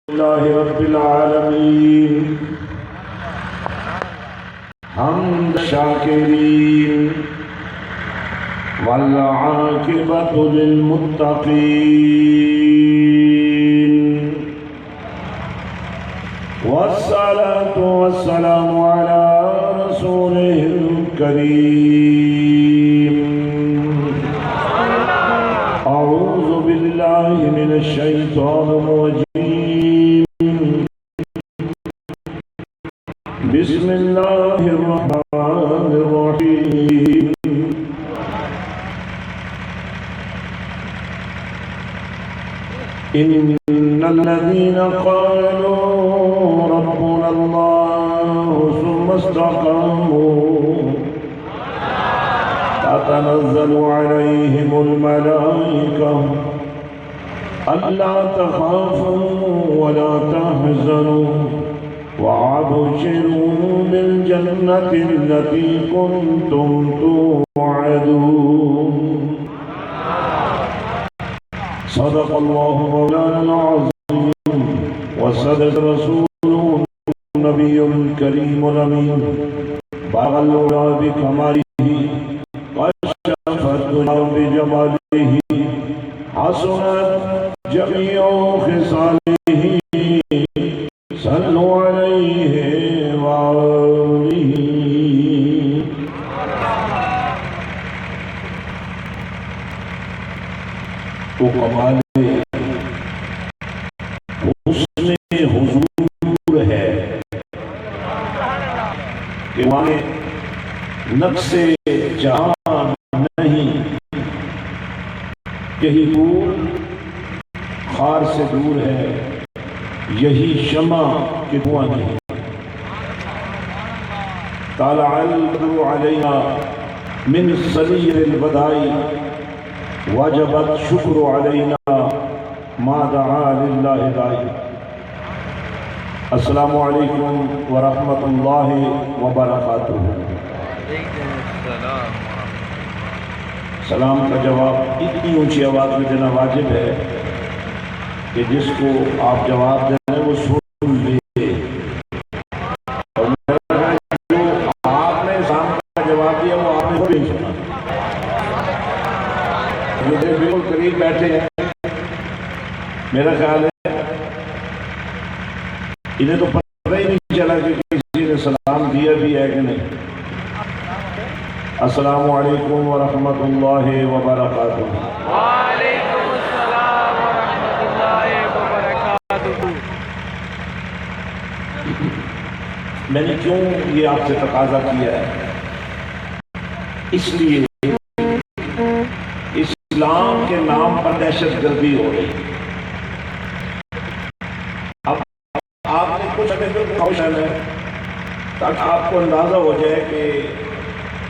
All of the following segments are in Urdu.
لله رب العالمين حمد شاكرين والعاقبة للمتقين والصلاة والسلام على رسوله الكريم. أعوذ بالله من الشيطان الرجيم. بسم الله الرحمن الرحيم. إن الذين قالوا ربنا الله ثم استقاموا تتنزل عليهم الملائكة ألا تخافوا ولا تحزنوا وأبشروا بالجنة التي كنتم توعدون. صدق الله مولانا العظيم وصدق رسوله النبي الكريم الأمين. بلغ العلا بكماله واشرف الدنيا بجماله حسنت جميع خصاله. صلوا عليه وآله. تو کمال حسن حضور ہے کہ وہاں نقص جہاں نہیں. یہی نور خار سے دور ہے، یہی شمع کی دھواں نہیں. طالع البدر علینا من ثنی الوداع وجب الشکر علینا ما دعا للہ داعی. السلام علیکم ورحمۃ اللہ وبرکاتہ. سلام کا جواب اتنی اونچی آواز میں دینا واجب ہے کہ جس کو آپ جواب دیں وہ سن لے. اور جو آپ نے سلام کا جواب دیا وہ آپ نے نہیں سنا. جو بالکل قریب بیٹھے ہیں میرا خیال ہے انہیں تو پتہ ہی نہیں چلا کہ کسی نے سلام دیا بھی ہے کہ نہیں. السلام علیکم ورحمۃ اللہ وبرکاتہ. وعلیکم السلام ورحمۃ اللہ وبرکاتہ. میں نے کیوں یہ آپ سے تقاضا کیا ہے؟ اس لیے اسلام کے نام پر دہشت گردی ہو رہی. اب آپ نے کچھ کوشش ہے تاکہ آپ کو اندازہ ہو جائے کہ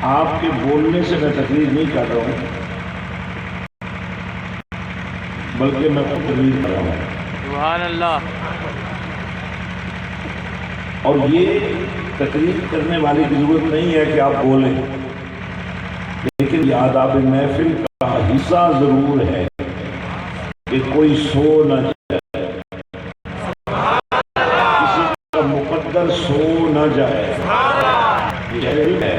آپ کے بولنے سے میں تقریر نہیں کر رہا ہوں بلکہ میں خود تقریر کر رہا ہوں. سبحان اللہ. اور یہ تقریر کرنے والی کی ضرورت نہیں ہے کہ آپ بولیں، لیکن یہ آداب محفل کا حصہ ضرور ہے کہ کوئی سو نہ جائے، کسی کا مقدر سو نہ جائے. یہ ہے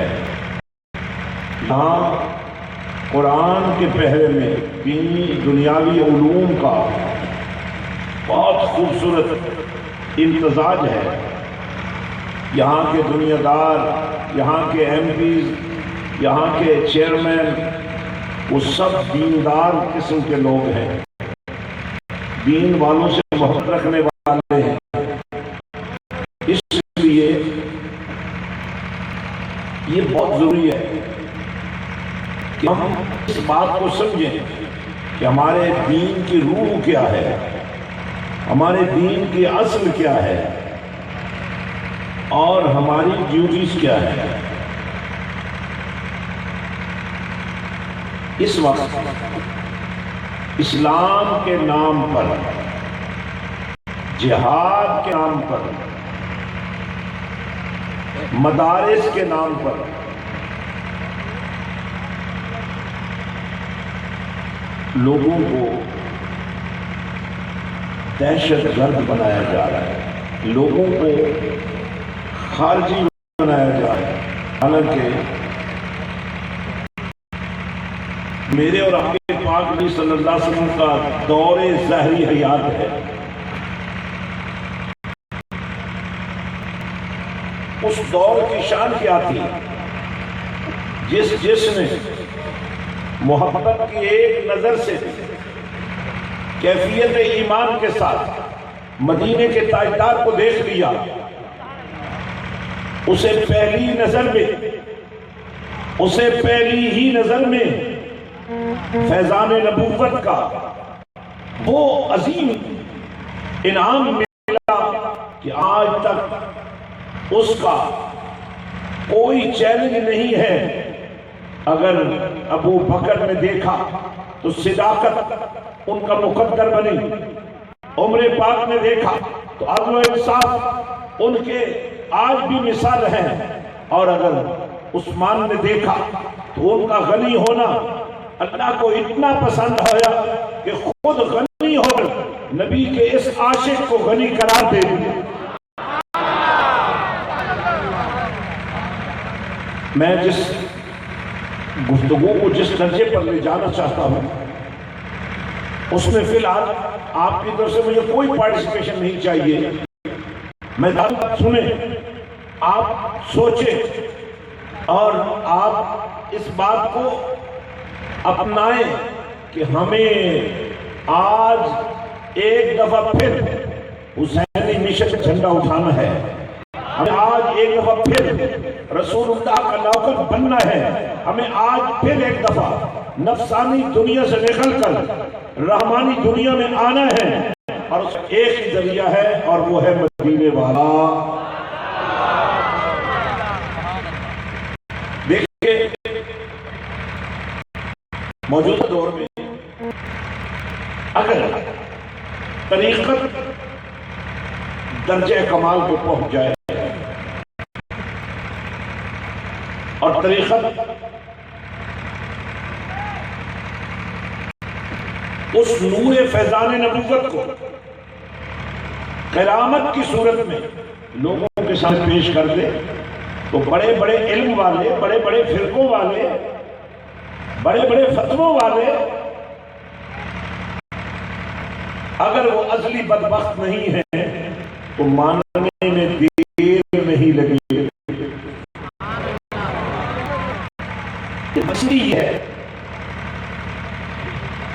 یہاں قرآن کے پہرے میں دینی دنیاوی علوم کا بہت خوبصورت امتزاج ہے. یہاں کے دنیا دار، یہاں کے ایم پیز، یہاں کے چیئرمین وہ سب دیندار قسم کے لوگ ہیں، دین والوں سے محبت رکھنے والے ہیں. اس لیے یہ بہت ضروری ہے کہ ہم اس بات کو سمجھیں کہ ہمارے دین کی روح کیا ہے، ہمارے دین کی اصل کیا ہے اور ہماری ڈیوٹیز کیا ہے. اس وقت اسلام کے نام پر، جہاد کے نام پر، مدارس کے نام پر لوگوں کو دہشت گرد بنایا جا رہا ہے، لوگوں کو خارجی بنایا جا رہا ہے، حالانکہ میرے اور آپ کے پاک نبی صلی اللہ علیہ وسلم کا دور ظاہری حیات ہے۔ اس دور کی شان کیا تھی؟ جس نے محبت کی ایک نظر سے کیفیت ایمان کے ساتھ مدینے کے تاجدار کو دیکھ لیا، اسے پہلی ہی نظر میں فیضان نبوت کا وہ عظیم انعام ملا کہ آج تک اس کا کوئی چیلنج نہیں ہے۔ اگر ابو بکر نے دیکھا تو صداقت ان کا مقدر بنی، عمر پاک نے دیکھا تو عدل و انصاف ان کے آج بھی مثال ہیں، اور اگر عثمان نے دیکھا تو ان کا غنی ہونا اللہ کو اتنا پسند ہویا کہ خود غنی ہو کر نبی کے اس عاشق کو غنی قرار دے دیا۔ میں جس گفتگو کو جس درجے پر لے جانا چاہتا ہوں اس میں فی الحال آپ کی طرف سے مجھے کوئی پارٹیسپیشن نہیں چاہیے۔ میں بات سنیں، آپ سوچیں اور آپ اس بات کو اپنائیں کہ ہمیں آج ایک دفعہ پھر حسینی مشن جھنڈا اٹھانا ہے، ہمیں آج ایک دفعہ پھر رسول اللہ کا نوکر بننا ہے، ہمیں آج پھر ایک دفعہ نفسانی دنیا سے نکل کر رحمانی دنیا میں آنا ہے، اور اس ایک ہی ذریعہ ہے اور وہ ہے مدینے والا۔ دیکھیں موجودہ دور میں اگر طریقت درجہ کمال کو پہنچ جائے اور طریقت اس نور فیضان نبوت کو قیامت کی صورت میں لوگوں کے ساتھ پیش کر دے تو بڑے بڑے علم والے، بڑے بڑے فرقوں والے، بڑے بڑے فتووں والے اگر وہ ازلی بدبخت نہیں ہیں تو ماننے میں دیر نہیں لگی۔ مسئلہ یہ ہے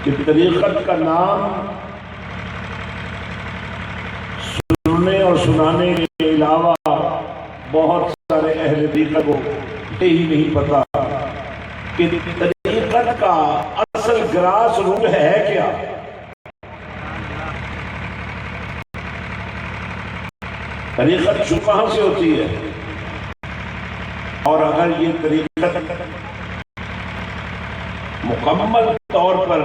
کہ طریقت کا نام سننے اور سنانے کے علاوہ بہت سارے اہل طریقت کو ہی نہیں پتا کہ طریقت کا اصل گراس روٹ ہے کیا۔ طریقت شروع کہاں سے ہوتی ہے؟ اور اگر یہ طریقت مکمل طور پر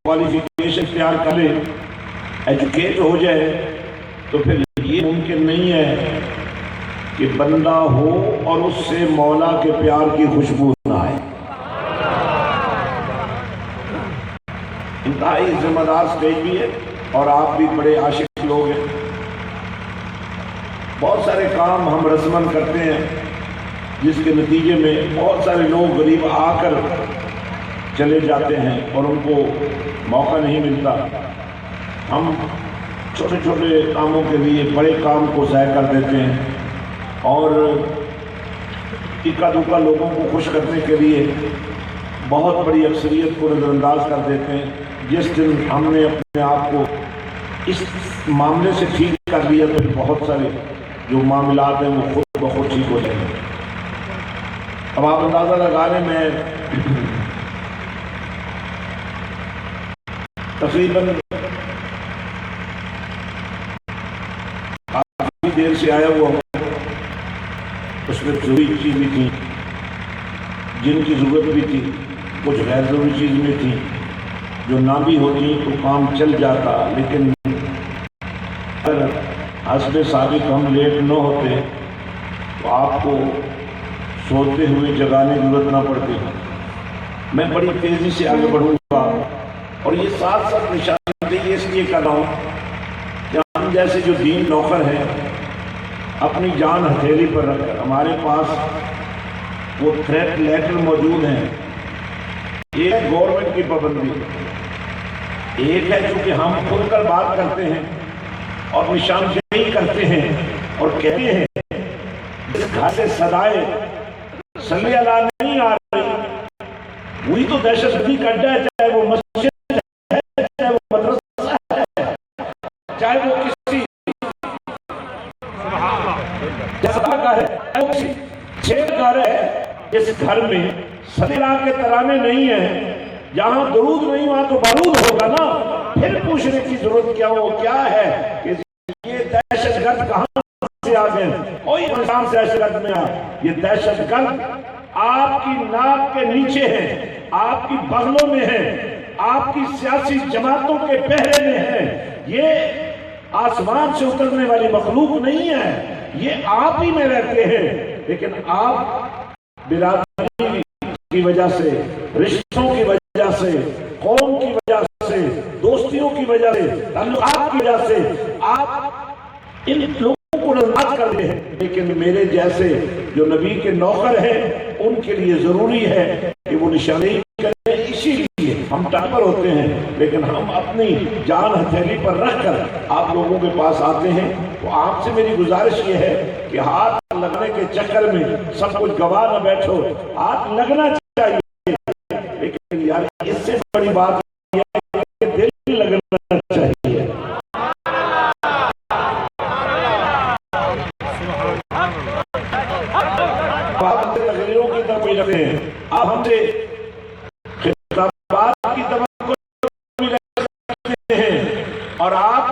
کوالیفیکیشن تیار کرے، ایجوکیٹ ہو جائے، تو پھر یہ ممکن نہیں ہے کہ بندہ ہو اور اس سے مولا کے پیار کی خوشبو نہ آئے۔ انتہائی ذمہ دار سٹیج بھی ہے اور آپ بھی بڑے عاشق لوگ ہیں۔ بہت سارے کام ہم رسماً کرتے ہیں جس کے نتیجے میں بہت سارے لوگ غریب آ کر چلے جاتے ہیں اور ان کو موقع نہیں ملتا۔ ہم چھوٹے چھوٹے کاموں کے لیے بڑے کام کو ضائع کر دیتے ہیں اور اکا دکا لوگوں کو خوش کرنے کے لیے بہت بڑی اکثریت کو نظر انداز کر دیتے ہیں۔ جس دن ہم نے اپنے آپ کو اس معاملے سے ٹھیک کر لیا تو بہت سارے جو معاملات ہیں وہ خود بخود ٹھیک ہو جائیں گے۔ اب آپ اندازہ لگا لیں، میں تقریباً کافی دیر سے آیا ہوا ہوں۔ اس میں ضروری چیز بھی تھی جن کی ضرورت بھی تھی، کچھ غیر ضروری چیز میں تھی جو نہ بھی ہوتی تو کام چل جاتا، لیکن اگر حسب ثابت ہم لیٹ نہ ہوتے تو آپ کو سوتے ہوئے جگانے کی ضرورت نہ پڑتی۔ میں بڑی تیزی سے آگے بڑھوں گا اور یہ ساتھ ساتھ نشان یہ اس لیے کر رہا ہوں کہ ہم جیسے جو دین نوکر ہیں اپنی جان ہتھیلی پر رکھ کر ہمارے پاس وہ تھریٹ لیٹر موجود ہیں. ایک ہے گورنمنٹ کی پابندی, ایک ہے چونکہ ہم کھل کر بات کرتے ہیں اور نشاندہی کرتے ہیں اور کہتے ہیں اس گھر سے صدائے صلی اللہ نہیں آ رہی, وہی تو دہشت گردی کا اڈا ہے, چاہے وہ مسجد ہے, چاہے وہ مدرسہ ہے, چاہے وہ کسی جسدہ کا ہے, چاہے وہ کسی چھیڑ گھر ہے. اس گھر میں صلی اللہ کے ترانے نہیں ہیں, جہاں درود نہیں وہاں تو بارود ہوگا نا. پھر پوچھنے کی ضرورت کیا ہے کہ یہ دہشت گرد کہاں سے آ گئے, کوئی انسان سے دہشت گرد میں آ. یہ دہشت گرد آپ کی ناک کے نیچے ہیں, آپ کی بغلوں میں ہیں, آپ کی سیاسی جماعتوں کے پہرے میں ہیں. یہ آسمان سے اترنے والی مخلوق نہیں ہے, یہ آپ ہی میں رہتے ہیں. لیکن آپ برادری کی وجہ سے, رشتوں کی وجہ سے, قوم کی وجہ سے, دوستیوں کی وجہ سے, تعلقات کی وجہ سے آپ ان لوگوں کو ناراض کر رہے ہیں. لیکن میرے جیسے جو نبی کے نوکر ہیں ان کے لیے ضروری ہے کہ وہ نشاندہی کریں. اسی لیے ہم ٹاپر ہوتے ہیں, لیکن ہم اپنی جان ہتھیلی پر رکھ کر آپ لوگوں کے پاس آتے ہیں. تو آپ سے میری گزارش یہ ہے کہ ہاتھ لگنے کے چکر میں سب کچھ گوا نہ بیٹھو, ہاتھ لگنا چاہیے, لیکن یار اس سے بڑی بات یہ ہے کہ دل لگنا چاہیے. آپ ہم سے تقریروں کی طرف بھی لگتے ہیں, آپ ہم سے خطابات کی طرف بھی لگتے ہیں, اور آپ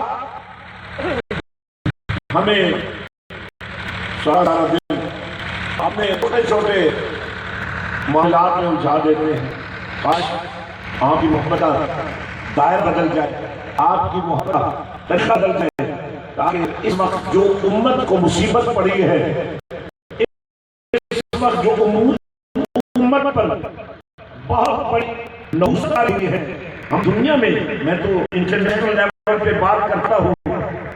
ہمیں سارا دن اپنے چھوٹے چھوٹے معاملات میں الجھا دیتے ہیں. کاش آپ کی محبت دائر بدل جائے, آپ کی محبت طریقہ بدل جائے, تاکہ اس وقت جو امت کو مصیبت پڑی ہے, اس وقت جو امت پر بہت بڑی نوسط آ رہی ہے, ہم دنیا میں تو انٹرنیشنل لیول پہ بات کرتا ہوں,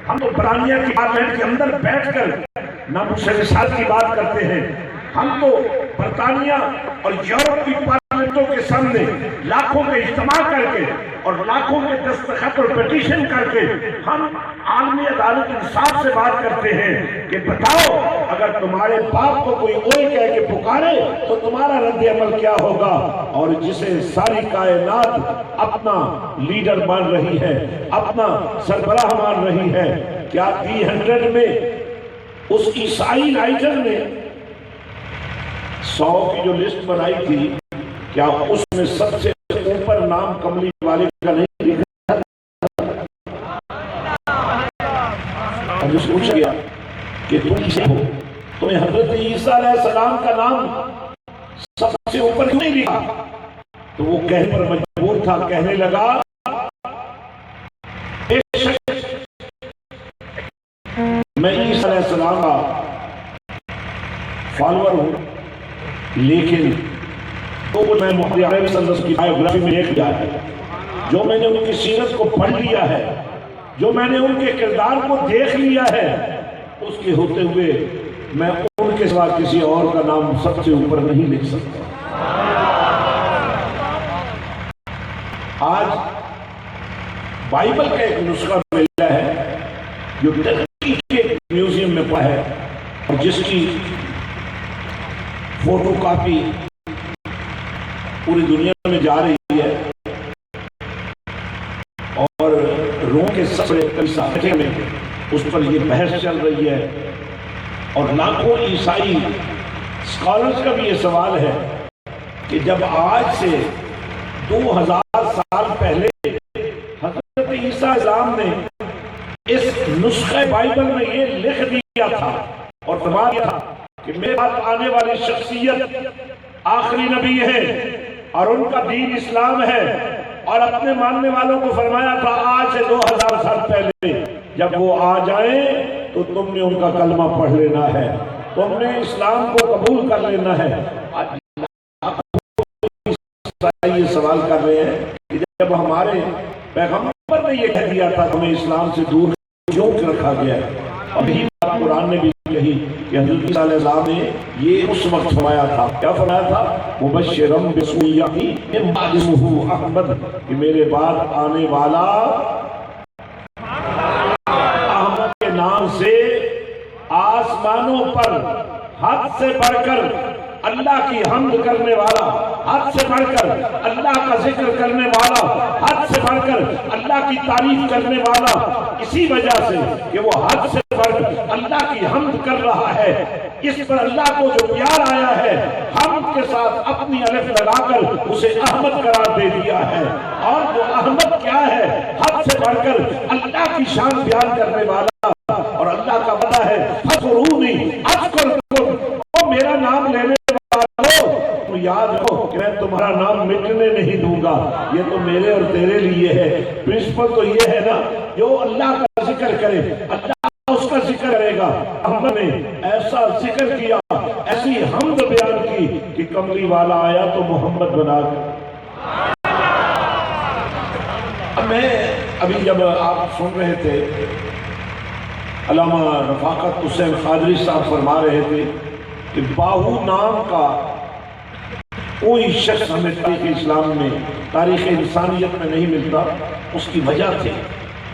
ہم تو برطانیہ کی پارلیمنٹ کے اندر بیٹھ کر ناموسرسات کی بات کرتے ہیں. ہم تو برطانیہ اور یورپ کی پارلیمنٹوں کے سامنے لاکھوں کے اجتماع کر کے اور لاکھوں کے دستخط اور پیٹیشن کر کے ہم عالمی عدالت انصاف سے بات کرتے ہیں کہ بتاؤ اگر تمہارے باپ کو کوئی اور کہہ کے پکارے تو تمہارا رد عمل کیا ہوگا. اور جسے ساری کائنات اپنا لیڈر مان رہی ہے, اپنا سربراہ مان رہی ہے, کیا 300 میں اس عیسائی رائٹر نے 100 کی جو لسٹ بنائی تھی, کیا اس میں سب سے اوپر نام کملی والے کا نہیں لکھا تھا؟ ہم نے پوچھ گیا کہ تم کسے ہو, تمہیں حضرت عیسیٰ علیہ السلام کا نام سب سے اوپر کیوں نہیں لکھا؟ تو وہ کہنے پر مجبور تھا, کہنے لگا میں عیسیٰ علیہ السلام کا فالور ہوں, لیکن تو میں محمد عربی صلی اللہ علیہ وسلم کی بائیوگرافی میں دیکھ لیا ہے, جو میں نے ان کی سیرت کو پڑھ لیا ہے, جو میں نے ان کے کردار کو دیکھ لیا ہے, اس کے ہوتے ہوئے میں ان کے سوا کسی اور کا نام سب سے اوپر نہیں لکھ سکتا. آج بائبل کا ایک نسخہ ملا ہے جو تحقیق کے میوزیم میں پڑا ہے, اور جس کی فوٹو کاپی پوری دنیا میں جا رہی ہے, اور روم کے سب بڑے کلیسا میں اس پر یہ بحث چل رہی ہے, اور لاکھوں عیسائی اسکالرز کا بھی یہ سوال ہے کہ جب آج سے 2000 سال پہلے حضرت عیسیٰ السلام نے اس نسخہ بائبل میں یہ لکھ دیا تھا اور فرما دیا تھا کہ میرے بعد آنے والی شخصیت آخری نبی ہے اور ان کا دین اسلام ہے, اور اپنے ماننے والوں کو فرمایا تھا آج سے 2000 سال پہلے جب وہ آ جائیں تو تم نے ان کا کلمہ پڑھ لینا ہے, تم نے اسلام کو قبول کر لینا ہے. یہ سوال کر رہے ہیں کہ جب ہمارے پیغمبر نے یہ کہہ دیا تھا ہمیں اسلام سے دور کیوں رکھا گیا ہے، اور یہی بات قرآن نے بھی کہی کہ حضرت عیسیٰ علیہ السلام نے یہ اس وقت فرمایا تھا، کیا فرمایا تھا؟ مبشرم باسم یأتی من بعد اسمہ احمد، کہ میرے بعد آنے والا احمد کے نام سے آسمانوں پر حد سے بڑھ کر اللہ کی حمد کرنے والا، حد سے بڑھ کر اللہ کا ذکر کرنے والا، حد سے بڑھ کر اللہ کی تعریف کرنے والا، اسی وجہ سے کہ وہ حد سے بڑھ کر اللہ کی حمد کر رہا ہے، اس پر اللہ کو جو پیار آیا ہے حمد کے ساتھ اپنی الف لگا کر اسے احمد قرار دے دیا ہے۔ اور وہ احمد کیا ہے؟ حد سے بڑھ کر اللہ کی شان بیان کرنے والا، اور اللہ کا وعدہ ہے فَذْكُرُونِي أَذْكُرْكُمْ، وہ میرا نام لینے والو تو یاد رکھو کہ میں تمہارا نام مٹنے نہیں دوں گا، یہ تو میرے اور تیرے لیے ہے۔ پرنسپل تو یہ ہے نا، جو اللہ کا ذکر کرے اللہ اس کا ذکر کرے گا۔ ہم نے ایسا ذکر کیا، ایسی حمد بیان کی کہ کملی والا آیا تو محمد بنا کر۔ میں ابھی جب آپ سن رہے تھے علامہ رفاقت حسین قادری صاحب فرما رہے تھے کہ باہو نام کا کوئی شخص ہمیں تاریخ اسلام میں، تاریخ انسانیت میں نہیں ملتا، اس کی وجہ تھی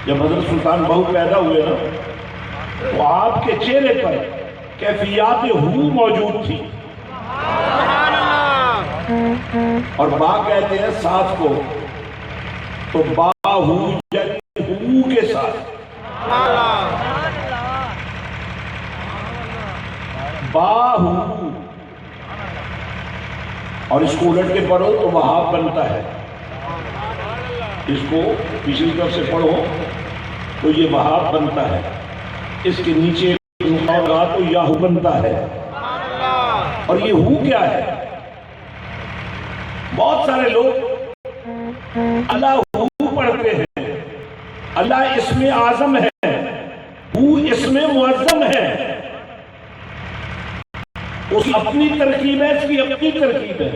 جب حضرت سلطان باہو پیدا ہوئے نا تو آپ کے چہرے پر کیفیات ہو موجود تھی، اور با کہتے ہیں ساتھ کو، تو باہو یعنی ہو کے ساتھ، باہو، اور اس کو الٹ کے پڑھو تو وہاب بنتا ہے، اس کو پچھلی طرف سے پڑھو تو یہ وہاب بنتا ہے، اس کے نیچے ہوگا تو یاہو بنتا ہے۔ اور یہ ہو کیا ہے؟ بہت سارے لوگ اللہ ہو پڑھتے ہیں، اللہ اسم اعظم ہے، ہو اسم معظم ہے، اس کی اپنی ترکیب ہے، اس کی اپنی ترکیب ہے،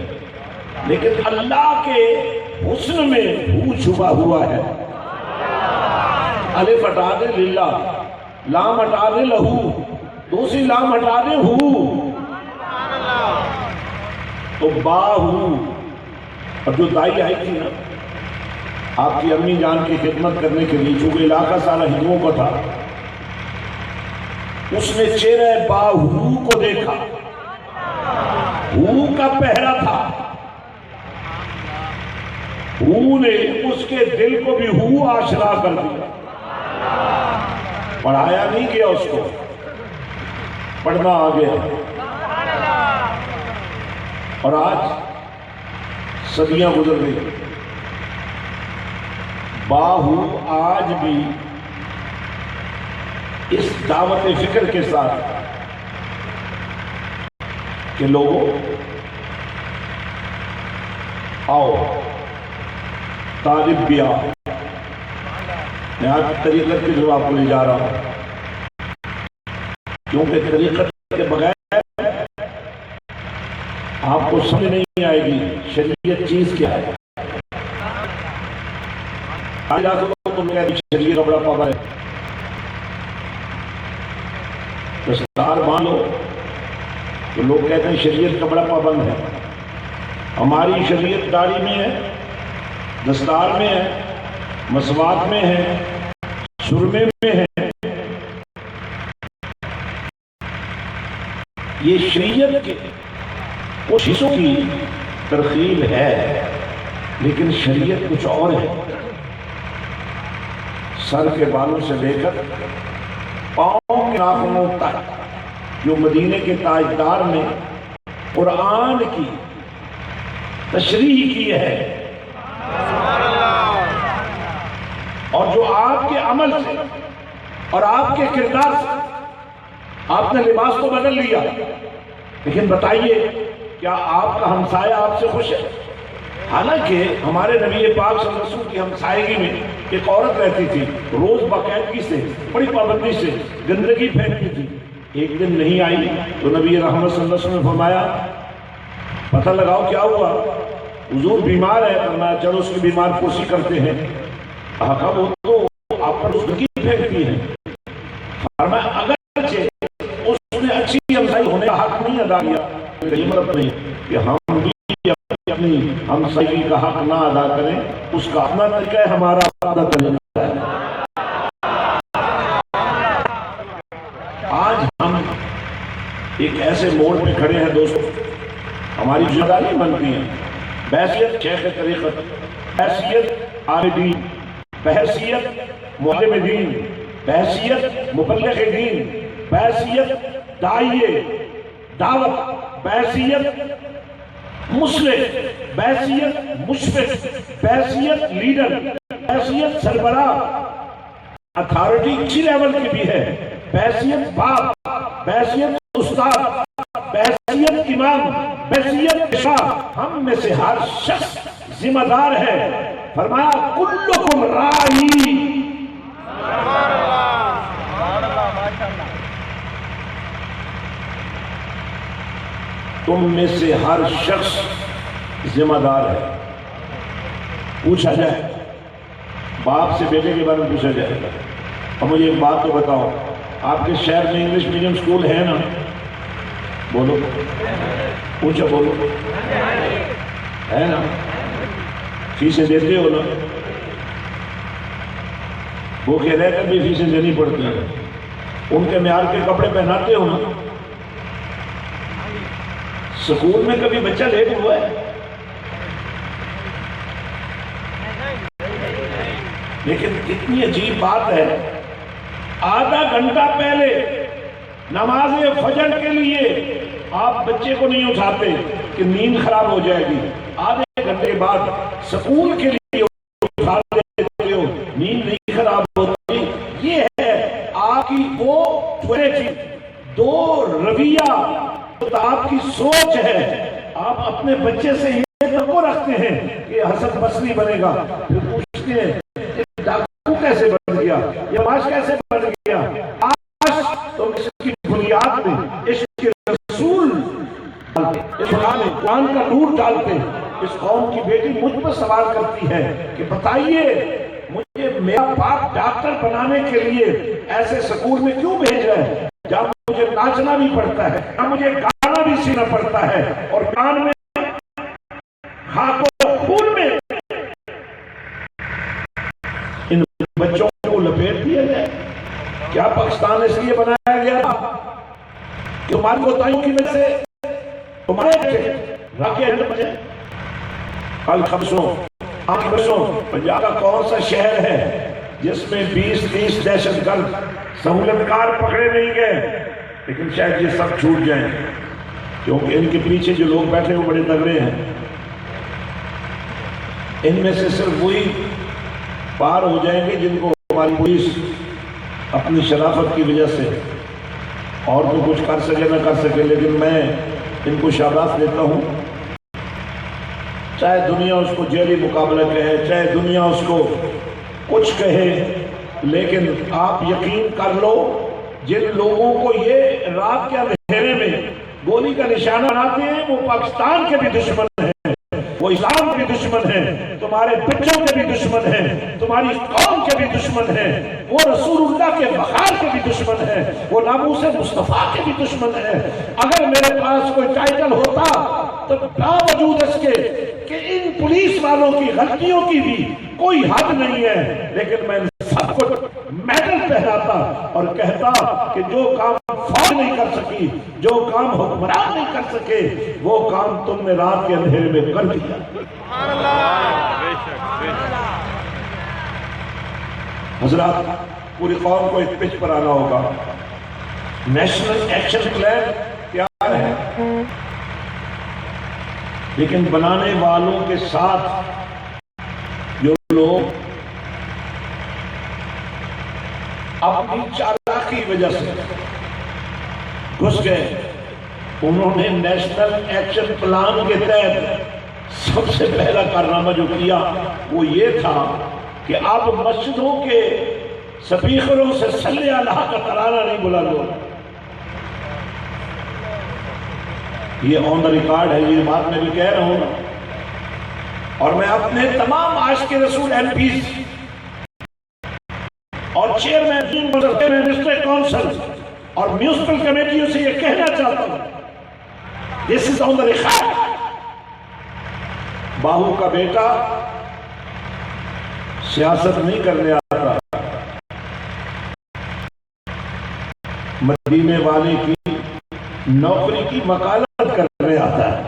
لیکن اللہ کے حسن میں ہو چھپا ہوا ہے۔ الف ہٹا دے للہ، لام ہٹا دے لہو، دوسری لام ہٹا دے ہو، تو باہو۔ اور جو دائی آئی تھی نا آپ کی امی جان کی خدمت کرنے کے لیے، چونکہ علاقہ سارا ہندوؤں کا تھا، اس نے چہرہ باہو کو دیکھا، ہو کا پہرا تھا، ہو نے اس کے دل کو بھی ہو آشنا کر دیا۔ پڑھایا نہیں گیا، اس کو پڑھنا آ گیا، اور آج صدیاں گزر گئی، باہو آج بھی اس دعوت فکر کے ساتھ کہ لوگوں آؤ طالب بھی آؤ، میں آج طریقت کی طرف آپ کو لے جا رہا ہوں، کیونکہ طریقت کے بغیر آپ کو سمجھ نہیں آئے گی شریعت چیز کیا ہے۔ آج آپ کو تم کہتے شریعت کا بڑا پابند ہے، دستار مان لو تو لوگ کہتے ہیں شریعت کا بڑا پابند ہے۔ ہماری شریعت داڑھی میں ہے، دستار میں ہے، مسواک میں ہے، سرمے میں ہے، یہ شریعت کے کچھ حصوں کی ترخیل ہے، لیکن شریعت کچھ اور ہے۔ سر کے بالوں سے لے کر پاؤں کے ناخنوں تک جو مدینے کے تاجدار نے قرآن کی تشریح کی ہے، اور جو آپ کے عمل سے اور آپ کے کردار سے، آپ نے لباس تو بدل لیا، لیکن بتائیے کیا آپ کا ہمسایہ آپ سے خوش ہے؟ حالانکہ ہمارے نبی پاک صلی اللہ علیہ وسلم کی ہمسائیگی میں ایک عورت رہتی تھی، روز باقاعدگی سے بڑی پابندی سے گندگی پھینکتی تھی، ایک دن نہیں آئی تو نبی رحمت صلی اللہ علیہ وسلم نے فرمایا پتہ لگاؤ کیا ہوا؟ حضور بیمار ہے، فرمایا چلو اس کی بیمار پرسی کرتے ہیں۔ کہا وہ تو آپ پر اس کی پھینکتی ہے. فرمایا اگرچہ اس نے اچھی ہمسائی ہونے کا حق نہیں ادا کیا، یہ مطلب نہیں کہ ہم بھی اپنی ہمسائی کا حق نہ ادا کریں. اس کا اپنا طریقہ ہے، ہمارا اپنا طریقہ ہے. آج ہم ایک ایسے موڑ پہ کھڑے ہیں دوستو، ہماری ذمہ داری بنتی ہے بحیثیت شیخ طریقت، بحیثیت عابدین، بحیثیت معلم دین، بحیثیت مبلغ دین، بحیثیت داعیے دعوت، بحیثیت مصلح، بحیثیت مشفق، بحیثیت لیڈر، بحیثیت سربراہ. اتھارٹی اسی لیول کی بھی ہے، بحیثیت باپ، بحیثیت استاد، بحیثیت امام، بحیثیت شاہ. ہم میں سے ہر شخص ذمہ دار ہے. فرمایا کلکم راعی، تم میں سے ہر شخص ذمہ دار ہے. پوچھا جائے باپ سے بیٹے کے بارے میں پوچھا جائے گا. اور مجھے ایک بات تو بتاؤ، آپ کے شہر میں انگلش میڈیم اسکول ہے نا؟ بولو، پوچھو، بولو، ہے نا؟ فیسیں دیتے ہو نا؟ وہ کہ رہ کر بھی فیسیں دینی پڑتی ہیں. ان کے معیار کے کپڑے پہناتے ہو نا؟ سکول میں کبھی بچہ لیٹ ہوا ہے؟ لیکن اتنی عجیب بات ہے، آدھا گھنٹہ پہلے نماز فجر کے لیے آپ بچے کو نہیں اٹھاتے کہ نیند خراب ہو جائے گی. آدھے گھنٹے بعد سکول کے لیے اٹھا دیتے ہو، نیند نہیں خراب ہوتی. یہ ہے آپ کی وہ دو رویہ، آپ کی سوچ ہے. آپ اپنے بچے سے یہ توقع رکھتے ہیں کہ حسن بصری بنے گا، پھر پوچھتے ہیں ڈاکو کیسے بن گیا، یہ ماش کیسے بن گیا. آج تو اس کی بنیاد میں عشق کے رسول قرآن کا نور ڈالتے. اس قوم کی بیٹی مجھ پر سوال کرتی ہے کہ بتائیے مجھے میرا باپ ڈاکٹر بنانے کے لیے ایسے سکول میں کیوں بھیج رہے ہیں جہاں مجھے ناچنا بھی پڑتا ہے، جہاں مجھے گانا بھی سینا پڑتا ہے، اور کان میں خاک و خون میں ان بچوں کو لپیٹ دیا گیا. کیا پاکستان اس لیے بنایا گیا کہ تمہاری کوتاہیوں کی وجہ سے تمہارے پنجاب کا کون سا شہر ہے جس میں 20-30 دہشت گرد سہولت کار پکڑے نہیں گئے؟ لیکن شاید یہ سب چھوٹ جائیں کیونکہ ان کے پیچھے جو لوگ بیٹھے وہ بڑے تگڑے ہیں. ان میں سے صرف وہی پار ہو جائیں گے جن کو ہماری پولیس اپنی شرافت کی وجہ سے اور تو کچھ کر سکے نہ کر سکے. لیکن میں ان کو شاباش دیتا ہوں، چاہے دنیا اس کو جیلی مقابلہ کہے، چاہے دنیا اس کو کچھ کہے، لیکن آپ یقین کر لو جن لوگوں کو یہ رات کے اندھیرے میں گولی کا نشانہ بناتے ہیں وہ پاکستان کے بھی دشمن ہیں، وہ اسلام کے دشمن ہیں، تمہارے بچوں کے بھی دشمن ہیں، تمہاری قوم کے بھی دشمن ہیں، وہ رسول اللہ کے وقار کے بھی دشمن ہیں، وہ ناموس مصطفیٰ کے بھی دشمن ہیں. اگر میرے پاس کوئی ٹائٹل ہوتا تو باوجود اس کے کہ ان پولیس والوں کی غلطیوں کی بھی کوئی حد نہیں ہے، لیکن میں سب کو میڈل پہناتا اور کہتا کہ جو کام فوج نہیں کر سکی، جو کام حکمران نہیں کر سکے، وہ کام تم نے رات کے اندھیرے میں کر دیا. حضرات، پوری قوم کو ایک پچ پر آنا ہوگا. نیشنل ایکشن پلان تیار ہے، لیکن بنانے والوں کے ساتھ جو لوگ اپنی چالاکی کی وجہ سے گھس گئے، انہوں نے نیشنل ایکشن پلان کے تحت سب سے پہلا کارنامہ جو کیا وہ یہ تھا کہ اب مسجدوں کے سپیکروں سے صلی اللہ کا ترانہ نہیں بلا لو. یہ آن دا ریکارڈ ہے، یہ بات میں بھی کہہ رہا ہوں، اور میں اپنے تمام عاشق رسول ایم پیز اور چیئرمین ڈسٹرکٹ کونسل اور میونسپل کمیٹیوں سے یہ کہنا چاہتا ہوں، دس از آن دا ریکارڈ، باہو کا بیٹا سیاست نہیں کرنے آتا، مدینے والے کی نوکری کی وکالت کرنے آتا ہے۔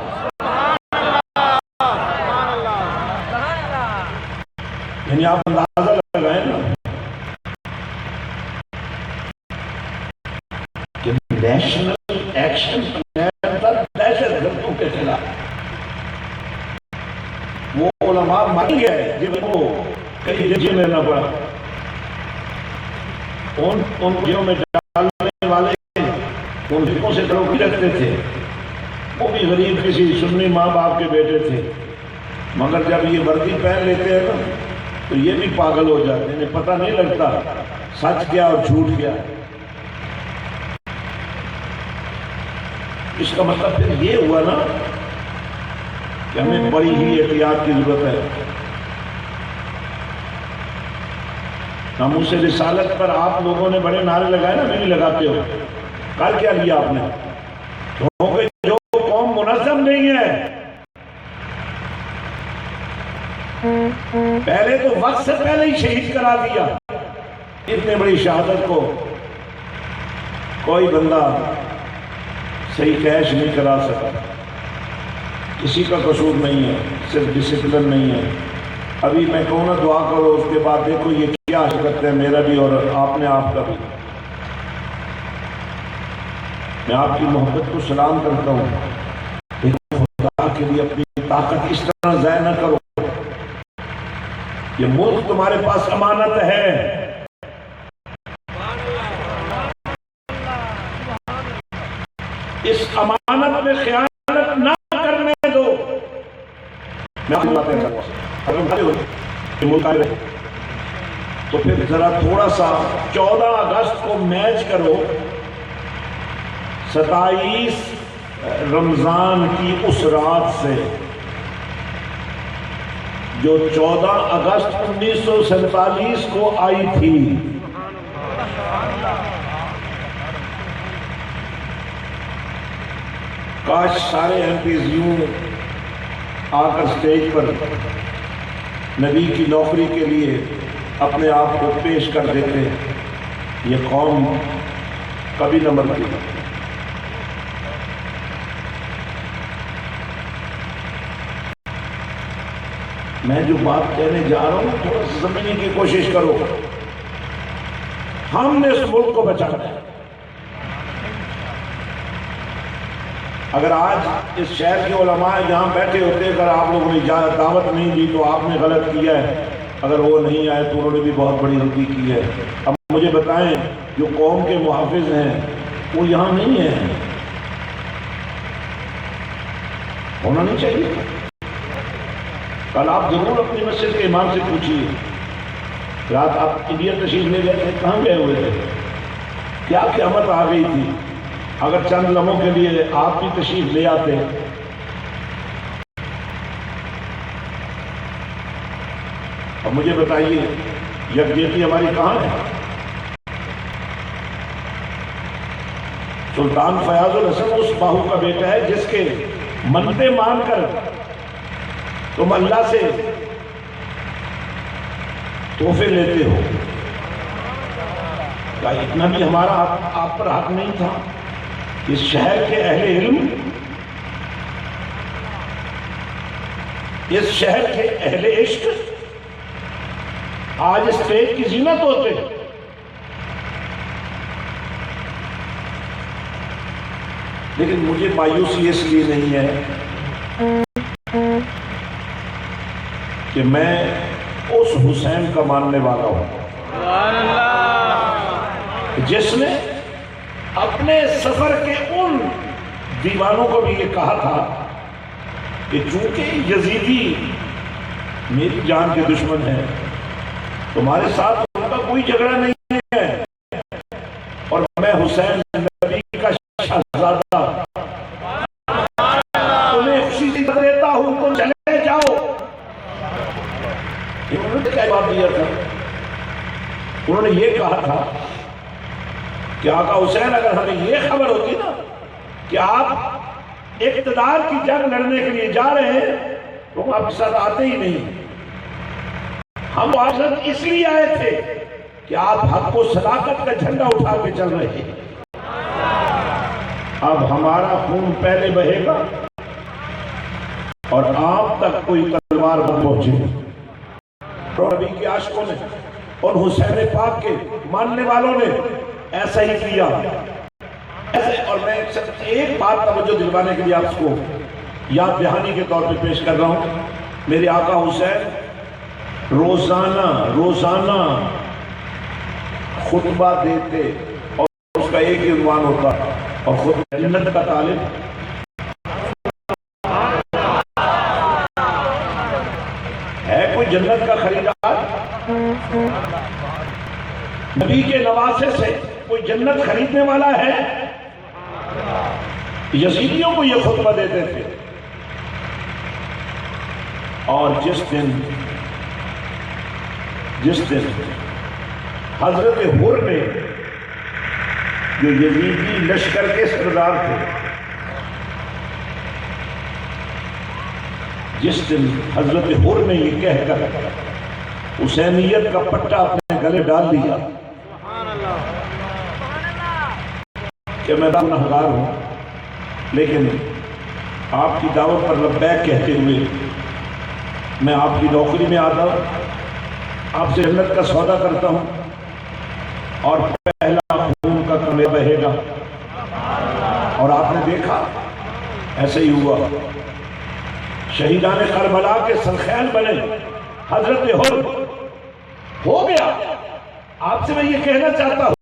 یعنی آپ اندازہ لگائیں نا کہ نیشنل ایکشن پلان تھا دہشت گردوں کے خلاف، وہ علماء مر گئے جن کو کئی جیل میں رہنا پڑا، ان جیلوں میں ڈالنے والے ان فکوں سے تعلق رکھتے تھے، وہ بھی غریب کسی سنی ماں باپ کے بیٹے تھے، مگر جب یہ وردی پہن لیتے ہیں نا تو یہ بھی پاگل ہو جاتے ہیں، انہیں پتہ نہیں لگتا سچ کیا اور جھوٹ کیا۔ اس کا مطلب پھر یہ ہوا نا کہ ہمیں بڑی ہی احتیاط کی ضرورت ہے۔ ناموس رسالت پر آپ لوگوں نے بڑے نعرے لگائے نا، میں نہیں لگاتے ہو، کل کیا لیا آپ نے؟ کیونکہ جو قوم منظم نہیں ہے، پہلے تو وقت سے پہلے ہی شہید کرا دیا، اتنے بڑی شہادت کو کوئی بندہ صحیح کیش نہیں کرا سکا، کسی کا قصور نہیں ہے، صرف ڈسپلن نہیں ہے۔ ابھی میں کہوں نا دعا کرو، اس کے بعد دیکھو یہ کیا حرکت ہے، میرا بھی اور آپ کا بھی۔ میں آپ کی محبت کو سلام کرتا ہوں، لیکن خدا کے لیے اپنی طاقت اس طرح ضائع نہ کرو۔ یہ ملک تمہارے پاس امانت ہے، اس امانت میں خیانت نہ کرنے دو۔ میں آپ کو باتیں کرتا ہوں، اگر ہم کھڑے ہوتے کہ ملک آئے رہے تو پھر ذرا تھوڑا سا 14 اگست کو میچ کرو 27 رمضان کی اس رات سے جو 14 اگست 1947 کو آئی تھی۔ کاش سارے ایم پیز یوں آ کر سٹیج پر نبی کی نوکری کے لیے اپنے آپ کو پیش کر دیتے، یہ قوم کبھی نہ مرتی۔ میں جو بات کہنے جا رہا ہوں تھوڑا سا سمجھنے کی کوشش کرو۔ ہم نے اس ملک کو بچانا ہے۔ اگر آج اس شہر کے علماء جہاں بیٹھے ہوتے، اگر آپ لوگوں نے دعوت نہیں دی تو آپ نے غلط کیا ہے، اگر وہ نہیں آئے تو انہوں نے بھی بہت بڑی غلطی کی ہے۔ اب مجھے بتائیں جو قوم کے محافظ ہیں وہ یہاں نہیں ہیں، ہونا نہیں چاہیے؟ کل آپ ضرور اپنی مسجد کے امام سے پوچھیے، رات آپ انڈیا تشریف لے گئے تھے، کہاں گئے ہوئے تھے، کیا قیامت آ گئی تھی؟ اگر چند لمحوں کے لیے آپ بھی تشریف لے آتے۔ اب مجھے بتائیے یکجہتی ہماری کہاں ہے؟ سلطان فیاض الحسن اس باہو کا بیٹا ہے جس کے منتیں مان کر تم اللہ سے تحفے لیتے ہو۔ کیا اتنا بھی ہمارا آپ پر حق نہیں تھا؟ اس شہر کے اہل علم، اس شہر کے اہل عشق آج اسٹیج کی زینت ہوتے، لیکن مجھے مایوسی اس لیے نہیں ہے کہ میں اس حسین کا ماننے والا ہوں جس نے اپنے سفر کے ان دیوانوں کو بھی یہ کہا تھا کہ چونکہ یزیدی میری جان کے دشمن ہے، تمہارے ساتھ ان کا کوئی جھگڑا نہیں ہے، اور میں حسین نبی کا شہزادہ تمہیں خوشی دیتا ہوں، تم چلے جاؤ۔ انہوں نے کیا جواب دیا تھا؟ انہوں نے یہ کہا کہ آقا حسین اگر ہمیں یہ خبر ہوتی نا کہ آپ اقتدار کی جنگ لڑنے کے لیے جا رہے ہیں تو ہم آپ کے ساتھ آتے ہی نہیں. ہم آج اس لیے آئے تھے کہ آپ حق و صداقت کا جھنڈا اٹھا کے چل رہے ہیں. اب ہمارا خون پہلے بہے گا اور آپ تک کوئی تلوار نہ پہنچے. اور نبی کے عاشقوں نے اور حسین پاک کے ماننے والوں نے ایسا ہی کیا. اور میں ایک بات توجہ دلوانے کے لیے آپ کو یاد دہانی کے طور پہ پیش کر رہا ہوں. میرے آقا حسین روزانہ خطبہ دیتے اور اس کا ایک ہی عنوان ہوتا اور خود جنت کا طالب. ہے کوئی جنت کا خریدار؟ نبی کے نواسے سے کوئی جنت خریدنے والا ہے؟ یزیدیوں کو یہ خطبہ دیتے تھے. اور جس دن حضرت حر نے جو یزیدی لشکر کے سردار تھے جس دن حضرت حر نے یہ کہہ کر حسینیت کا پٹا اپنے گلے ڈال دیا کہ میں گنہگار ہوں لیکن آپ کی دعوت پر لبیک کہتے ہوئے میں آپ کی نوکری میں آتا ہوں, آپ سے جنت کا سودا کرتا ہوں اور پہلا خون کا کمے بہے گا. اور آپ نے دیکھا ایسے ہی ہوا. شہیدان کربلا کے سرخیل بنے حضرت حر ہو گیا. آپ سے میں یہ کہنا چاہتا ہوں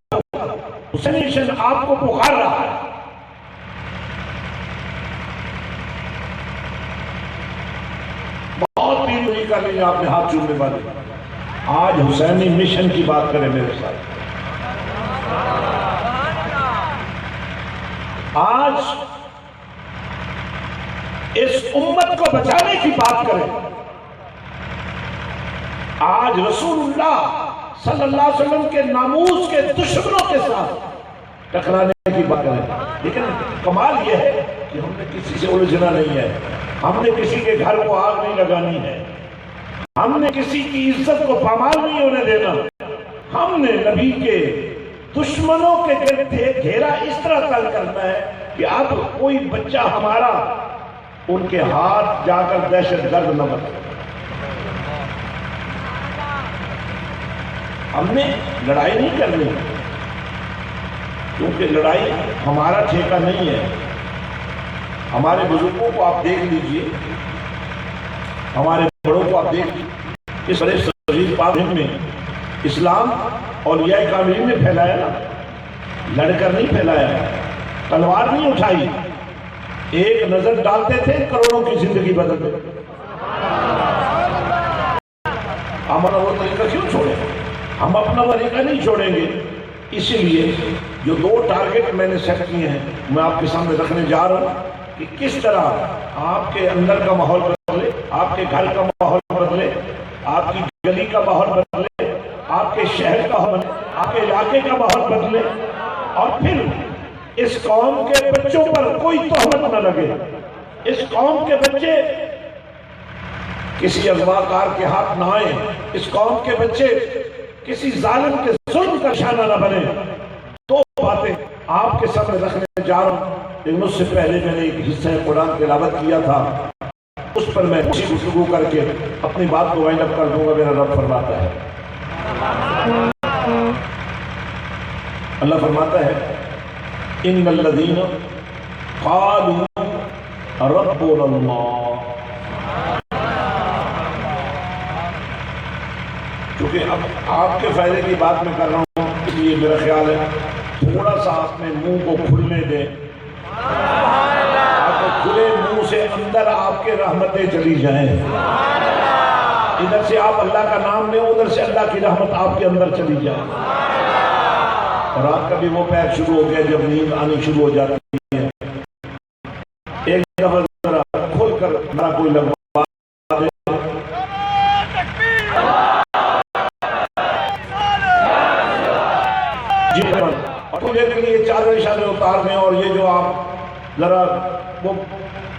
حسین آپ کو پکار رہا ہے. بہت پیر ہوئی کر لیں آپ نے ہاتھ چومنے والے. آج حسینی مشن کی بات کریں میرے ساتھ. آج اس امت کو بچانے کی بات کریں. آج رسول اللہ صلی اللہ علیہ وسلم کے ناموس کے دشمنوں کے ساتھ ٹکرانے کی بات کریں. لیکن کمال یہ ہے کہ ہم نے کسی سے الجھنا نہیں ہے, ہم نے کسی کے گھر کو آگ نہیں لگانی ہے, ہم نے کسی کی عزت کو پامال نہیں ہونے دینا. ہم نے نبی کے دشمنوں کے گرد گھیرا اس طرح تنگ کرنا ہے کہ اب کوئی بچہ ہمارا ان کے ہاتھ جا کر دہشت گرد نہ بنے. ہم نے لڑائی نہیں کرنی کیونکہ لڑائی ہمارا ٹھیکہ نہیں ہے. ہمارے بزرگوں کو آپ دیکھ لیجئے, ہمارے بڑوں کو آپ دیکھ لیجئے. اس بڑے صغیر پاک میں اسلام اولیاء کاملین نے پھیلایا نا, لڑ کر نہیں پھیلایا, تلوار نہیں اٹھائی. ایک نظر ڈالتے تھے کروڑوں کی زندگی بدل دے. ہم اپنا وہ طریقہ کیوں چھوڑیں؟ ہم اپنا طریقہ نہیں چھوڑیں گے. اسی لیے جو 2 ٹارگٹ میں نے سیٹ کیے ہیں میں آپ کے سامنے رکھنے جا رہا ہوں کہ کس طرح آپ کے اندر کا ماحول بدلے, آپ کے گھر کا ماحول بدلے, آپ کی گلی کا ماحول بدلے, آپ کے شہر کا ماحول بدلے, آپ کے علاقے کا ماحول بدلے, اور پھر اس قوم کے بچوں پر کوئی تہمت نہ لگے. اس قوم کے بچے کسی اغواکار کے ہاتھ نہ آئیں, اس قوم کے بچے کسی ظالم کے ظلم کا نشانہ نہ بنے. 2 باتیں آپ کے سامنے رکھنے جا رہا ہوں. لیکن اس سے پہلے میں نے ایک حصہ قرآن تلاوت کیا تھا, اس پر میں اسی گفتگو کر کے اپنی بات کو وائنڈ اپ کر دوں گا. میرا رب فرماتا ہے, اللہ فرماتا ہے ان الذین قالوا ربنا اللہ. کیونکہ اب آپ کے فائدے کی بات میں کر رہا ہوں اس لیے میرا خیال ہے تھوڑا سا اپنے منہ کو کھلنے دیں. آپ کھلے منہ سے اندر آپ کے رحمتیں چلی جائیں. ادھر سے آپ اللہ کا نام لیں, ادھر سے اللہ کی رحمت آپ کے اندر چلی جائے. اور رات کا بھی وہ پیر شروع ہو گیا جب نیند آنی شروع ہو جاتی ہے. ایک دفعہ ذرا کھول کر میرا کوئی لگوا جی اور تھوڑی دیر کے لیے چادر شادر اتار دیں اور یہ جو آپ ذرا وہ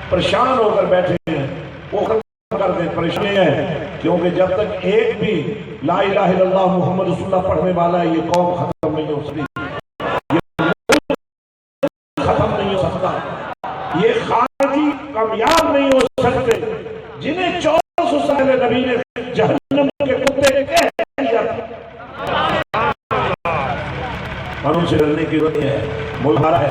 پریشان ہو کر بیٹھے ہیں وہ ختم کر دیں. پریشانی ہے کیونکہ جب تک ایک بھی لا الہ الا اللہ محمد رسول اللہ پڑھنے والا ہے یہ قوم ختم نہیں ہو سکتی, یہ ختم نہیں ہو سکتا, یہ خارجی کامیاب نہیں ہو سکتے جنہیں 1400 سال نبی نے جہنم کے کتے کہہ دیا تھا. ہم ان سے ڈرنے کی ضرورت ہے. ملک ہمارا ہے,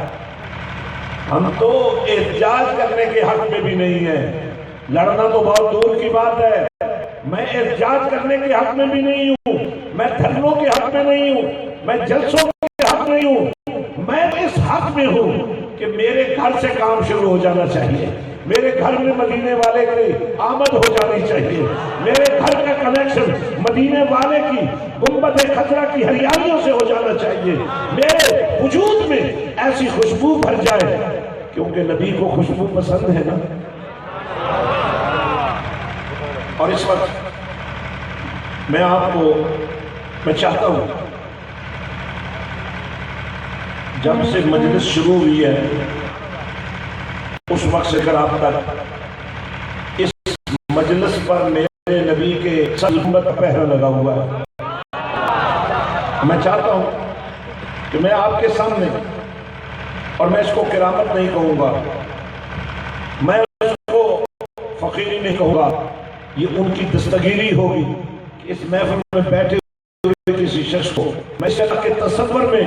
ہم تو احتجاج کرنے کے حق میں بھی نہیں ہیں, لڑنا تو بہت دور کی بات ہے. میں احتجاج کرنے کے حق میں بھی نہیں ہوں, میں دھرنوں کے حق میں نہیں ہوں, میں جلسوں کے حق میں نہیں ہوں. میں اس حق میں ہوں کہ میرے گھر سے کام شروع ہو جانا چاہیے, میرے گھر میں مدینے والے کی آمد ہو جانی چاہیے, میرے گھر کا کنیکشن مدینے والے کی گنبد خضرا کی ہریالیوں سے ہو جانا چاہیے, میرے وجود میں ایسی خوشبو بھر جائے, کیونکہ نبی کو خوشبو پسند ہے نا. اور اس وقت میں چاہتا ہوں جب سے مجلس شروع ہوئی ہے اس وقت سے کر آپ تک اس مجلس پر میرے نبی کے سلامت کا پہرا لگا ہوا ہے. میں چاہتا ہوں کہ میں آپ کے سامنے, اور میں اس کو کرامت نہیں کہوں گا, میں اس کو فقیری نہیں کہوں گا, یہ ان کی دستگیری ہوگی کہ اس محفل میں بیٹھے ہوئے کسی شخص کو میں اللہ کے تصور میں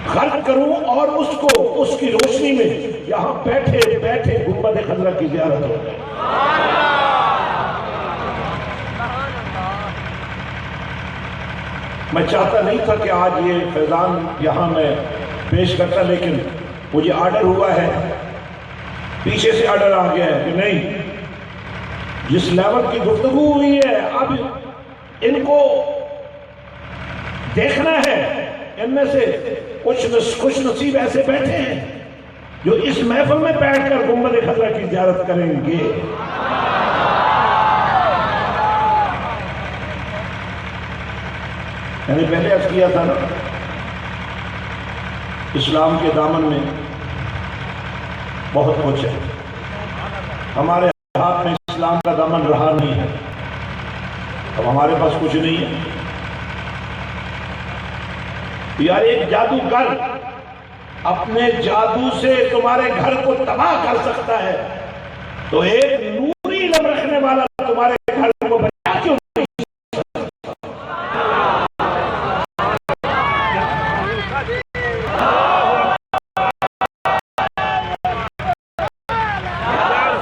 غرق کروں اور اس کو اس کی روشنی میں یہاں بیٹھے بیٹھے گنبد خضرا کی زیارت ہو جائے. میں چاہتا نہیں تھا کہ آج یہ فیضان یہاں میں پیش کرتا, لیکن مجھے آرڈر ہوا ہے, پیچھے سے آرڈر آ گیا ہے کہ نہیں, جس لیول کی گفتگو ہوئی ہے اب ان کو دیکھنا ہے. ان میں سے کچھ نصیب ایسے بیٹھے ہیں جو اس محفل میں بیٹھ کر گنبد خضرا کی زیارت کریں گے. میں نے پہلے عرض کیا تھا نا, اسلام کے دامن میں بہت کچھ ہے, ہمارے ہاتھ میں اسلام کا دامن رہا نہیں ہے, اب ہمارے پاس کچھ نہیں ہے. یار ایک جادوگر اپنے جادو سے تمہارے گھر کو تباہ کر سکتا ہے, تو ایک نوری علم رکھنے والا تمہارے گھر کو بچا کیوں نہیں سکتا؟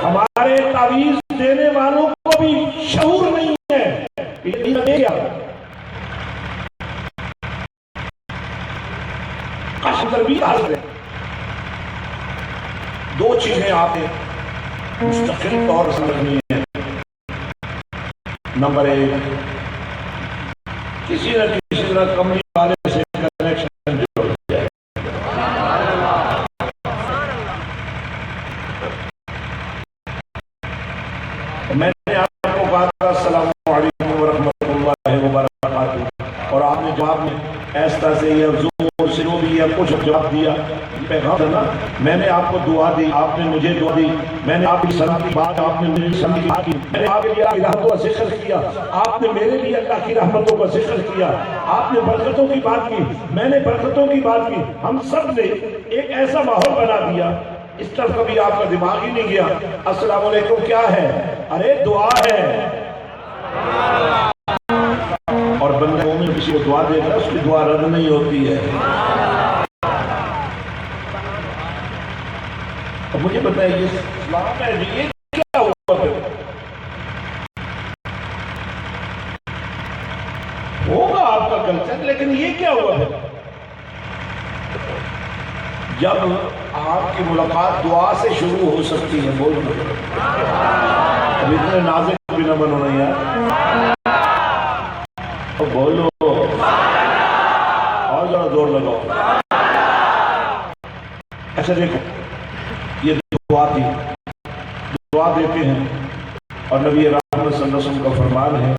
ہمارے تعویذ دینے والوں کو بھی شعور نہیں ہے. دو چیزیں آپ نے مستقل طور سے سمجھنی ہیں. نمبر ایک, کسی نہ کسی طرح کمپنی والے سے کنیکشن جوڑ جائے. میں نے آپ کو کہا تھا السلام علیکم ورحمۃ اللہ وبرکاتہ, اور آپ نے جواب میں ایسا سے یا زور سے جو بھی یا کچھ جواب دیا. پیغام تھا نا, میں نے آپ کو دعا دی, آپ نے مجھے دعا دی, میں نے آپ کی سلام کی بات, آپ نے میری سلام کی بات کی, میں نے آپ کے لیے اللہ کی رحمتوں کا ذکر کیا, آپ نے میرے لیے اللہ کی رحمتوں کا ذکر کیا, آپ نے برکتوں کی بات کی, میں نے برکتوں کی بات کی. ہم سب نے ایک ایسا ماحول بنا دیا, اس طرف کبھی آپ کا دماغ ہی نہیں گیا. السلام علیکم کیا ہے؟ ارے دعا ہے. اور بندے مومن کسی کو دعا دے گا اس کی دعا رد نہیں ہوتی ہے. اب مجھے بتائیے اسلام ہے یہ کیا ہوا پھر؟ ہوگا آپ کا کلچر, لیکن یہ کیا ہوا پھر؟ جب آپ کی ملاقات دعا سے شروع ہو سکتی ہے, بول دو اب اتنے نازک بھی نہ بنو نہیں یار, بولو اور ذرا زور لگاؤ. اچھا دیکھو, یہ دعا تھی, دعا دیتے ہیں, اور نبی رحمت صلی اللہ علیہ وسلم کا فرمان ہے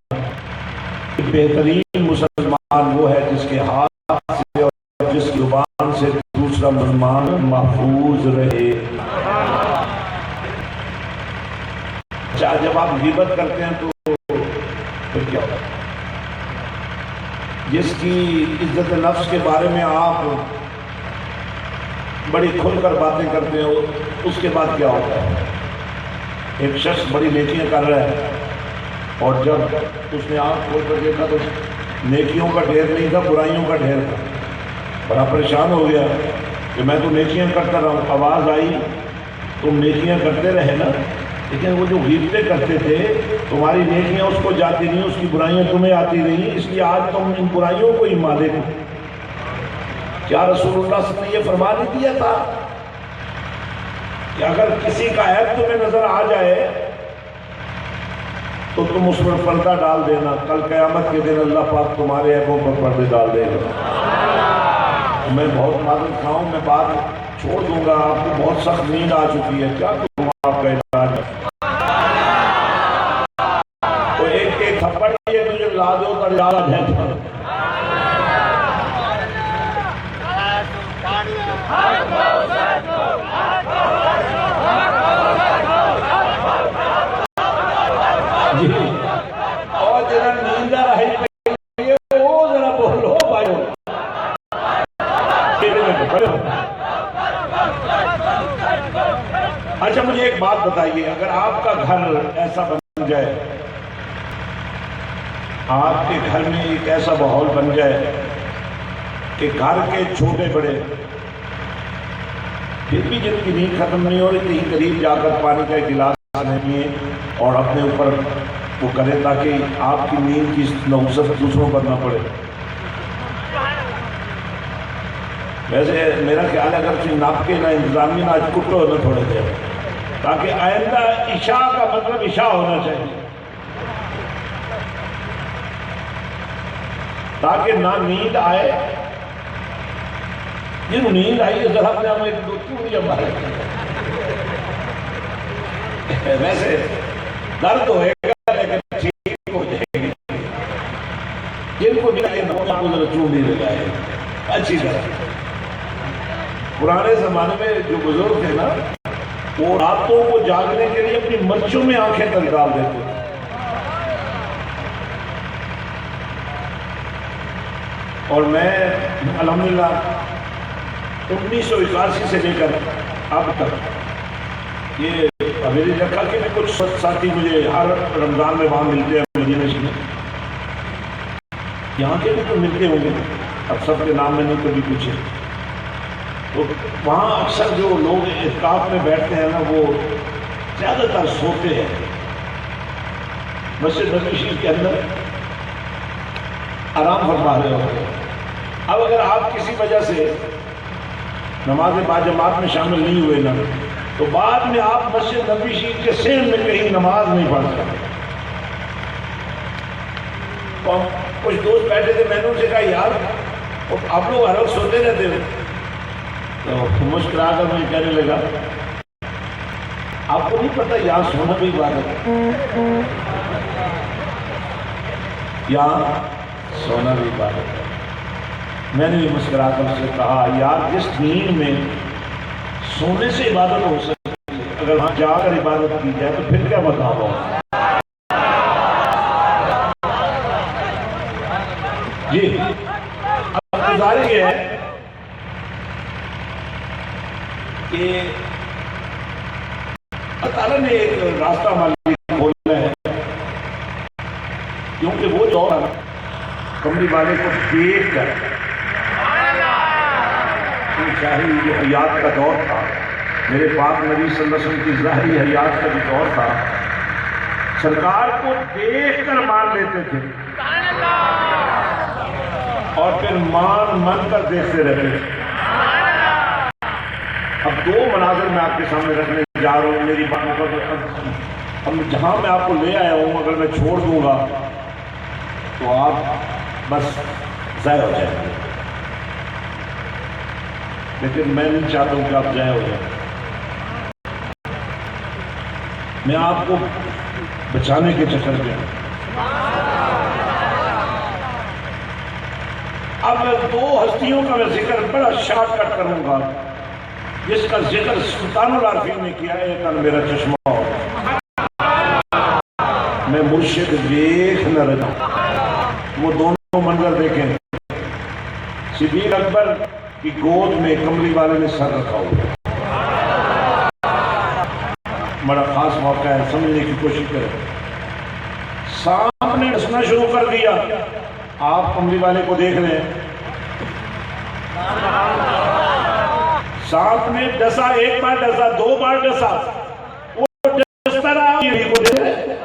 کہ بہترین مسلمان وہ ہے جس کے ہاتھ سے اور جس زبان سے دوسرا مسلمان محفوظ رہے. اچھا جب آپ غیبت کرتے ہیں تو پھر کیا ہوتا ہے؟ جس کی عزت نفس کے بارے میں آپ بڑی کھل کر باتیں کرتے ہو اس کے بعد کیا ہوتا ہے؟ ایک شخص بڑی نیکیاں کر رہا ہے اور جب اس نے آنکھ کھول کر دیکھا تو نیکیوں کا ڈھیر نہیں تھا، برائیوں کا ڈھیر تھا. بڑا پریشان ہو گیا کہ میں تو نیکیاں کرتا رہا ہوں. آواز آئی تم نیکیاں کرتے رہے نا، لیکن وہ جو غیبتیں کرتے تھے تمہاری نیکیاں اس کو جاتی نہیں، اس کی برائیاں تمہیں آتی نہیں، اس لیے آج تم ان برائیوں کو ہی مالک ہو. کیا رسول اللہ صلی اللہ علیہ وسلم نے یہ فرما نہیں دیا تھا کہ اگر کسی کا عیب تمہیں نظر آ جائے تو تم اس پر پردہ ڈال دینا، کل قیامت کے دن اللہ پاک تمہارے عیبوں پر پردے ڈال دے گا. میں بہت معذرت خواہ ہوں، میں بات چھوڑ دوں گا، آپ کو بہت سخت نیند آ چکی ہے. کیا کروں آپ کا علاج؟ تو ایک تھپڑ یہ مجھے لا دو تو ڈالا جائے. جی اور ذرا نیند آ رہی ہے وہ ذرا بولو بھائیو. اچھا مجھے ایک بات بتائیے، اگر آپ کا گھر ایسا بن جائے، آپ کے گھر میں ایک ایسا ماحول بن جائے کہ گھر کے چھوٹے بڑے پھر بھی جن کی نیند ختم نہیں ہو رہی کہیں قریب جا کر پانی کا ایک گلاس لیے اور اپنے اوپر وہ کرے تاکہ آپ کی نیند کی نحوست دوسروں پر نہ پڑے. ویسے میرا خیال ہے اگر تم ناپ کے نہ انتظامی نہ آج کٹو نہ تھوڑے دیر، تاکہ آئندہ عشاء کا مطلب عشاء ہونا چاہیے، تاکہ نہ نیند آئے. جن نیند آئی ہے ذرا اپنے ہم ایک دو چوڑیاں مارے. ویسے درد ہوئے گا لیکن ٹھیک ہو جائے گی. جن کو ملا یہ نہ ذرا چوڑی لگائے اچھی طرح. پرانے زمانے میں جو بزرگ تھے نا وہ راتوں کو جاگنے کے لیے اپنی مرچوں میں آنکھیں تک ڈال دیتے تھے. اور میں الحمدللہ 1981 سے لے کر اب تک یہ حویلی لکھا کے بھی کچھ ساتھی مجھے ہر رمضان میں وہاں ملتے ہیں مدینہ شریف. یہاں کے بھی تو ملتے ہوں گے، اب سب کے نام میں نہیں کبھی پوچھے. تو وہاں اکثر جو لوگ اعتکاف میں بیٹھتے ہیں نا وہ زیادہ تر سوتے ہیں. مسجد نبوی شریف کے اندر آرام فرما رہے ہوتے ہیں. اب اگر آپ کسی وجہ سے نماز باجماعت میں شامل نہیں ہوئے نا تو بعد میں آپ مسجد نبوی شریف کے سین میں کہیں نماز نہیں پڑھ سکتے. تو کچھ دوست بیٹھے تھے، میں نے ان سے کہا یار آپ لوگ ہر وقت سوتے رہتے ہو. تو مسکرا کر میں کہنے لگا آپ کو نہیں پتا یہاں سونا بھی عبادت ہے، یہاں سونا بھی عبادت ہے. میں نے بھی مسکرا کر اس سے کہا یار جس نیند میں سونے سے عبادت ہو سکتی ہے اگر وہاں جا کر عبادت کی جائے تو پھر کیا مقام ہوگا. جی اب گزارش یہ ہے کہ اللہ تعالیٰ نے ایک راستہ ہمارے لیے کھولا ہے، کیونکہ وہ دور کمری والے کو دیکھ کر شاہی جو حیات کا دور تھا، میرے پاک نبی صلی اللہ علیہ وسلم کی ظاہری حیات کا بھی دور تھا، سرکار کو دیکھ کر مان لیتے تھے اور پھر مان کر دیکھتے رہتے تھے. اب دو مناظر میں آپ کے سامنے رکھنے جا رہا ہوں. میری بات پر اب جہاں میں آپ کو لے آیا ہوں اگر میں چھوڑ دوں گا تو آپ بس ضائع ہو جائیں گے، لیکن میں نہیں چاہتا ہوں کہ آپ ضائع ہو جائیں. میں آپ کو بچانے کے چکر میں اب دو ہستیوں کا میں ذکر بڑا شارٹ کٹ کروں گا، جس کا ذکر سلطان العارفین نے کیا ہے، کل میرا چشمہ ہو میں مرشد دیکھ نہ رہا۔ وہ دونوں منظر دیکھیں، صدیق اکبر کی گود میں کملی والے نے سر رکھا ہوا، بڑا خاص موقع ہے، سمجھنے کی کوشش کریں۔ سانپ نے ڈسنا شروع کر دیا، آپ کملی والے کو دیکھ رہے ہیں، سانپ نے ڈسا، ایک بار ڈسا، دو بار ڈسا، وہ ڈستا رہا، یہ بھی کو دیکھ رہے ہیں۔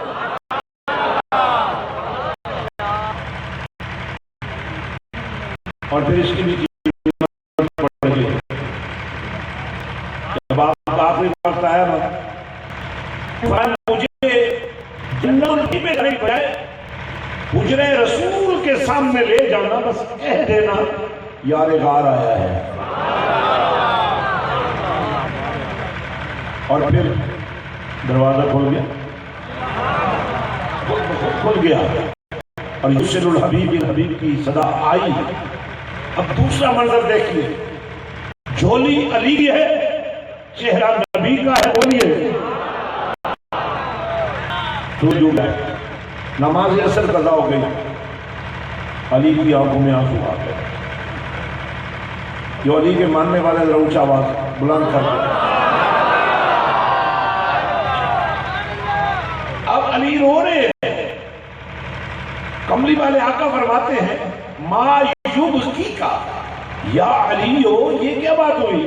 اور پھر اس کی بھی قیمت پڑ گئی۔ جب آپ آخری وقت آیا نا، مجھے جنت میں نہیں بجائے حجرے رسول کے سامنے لے جانا، بس کہہ دینا یار غار آیا ہے، اور پھر دروازہ کھل گیا، کھل گیا، اور یسر الحبیب الحبیب کی صدا آئی۔ اب دوسرا منظر دیکھیے، جھولی علی کی ہے، چہرہ نبی کا ہے، بولیے تو جو ہے نماز عصر قضا ہو گئی، علی کی آنکھوں میں آنسو آ گئے، جو علی کے ماننے والے ذرا اونچا آواز بلند کر دیں۔ اب علی رو رہے ہیں، کملی والے آقا فرماتے ہیں ما یبکی کا یا علیو، یہ کیا بات ہوئی؟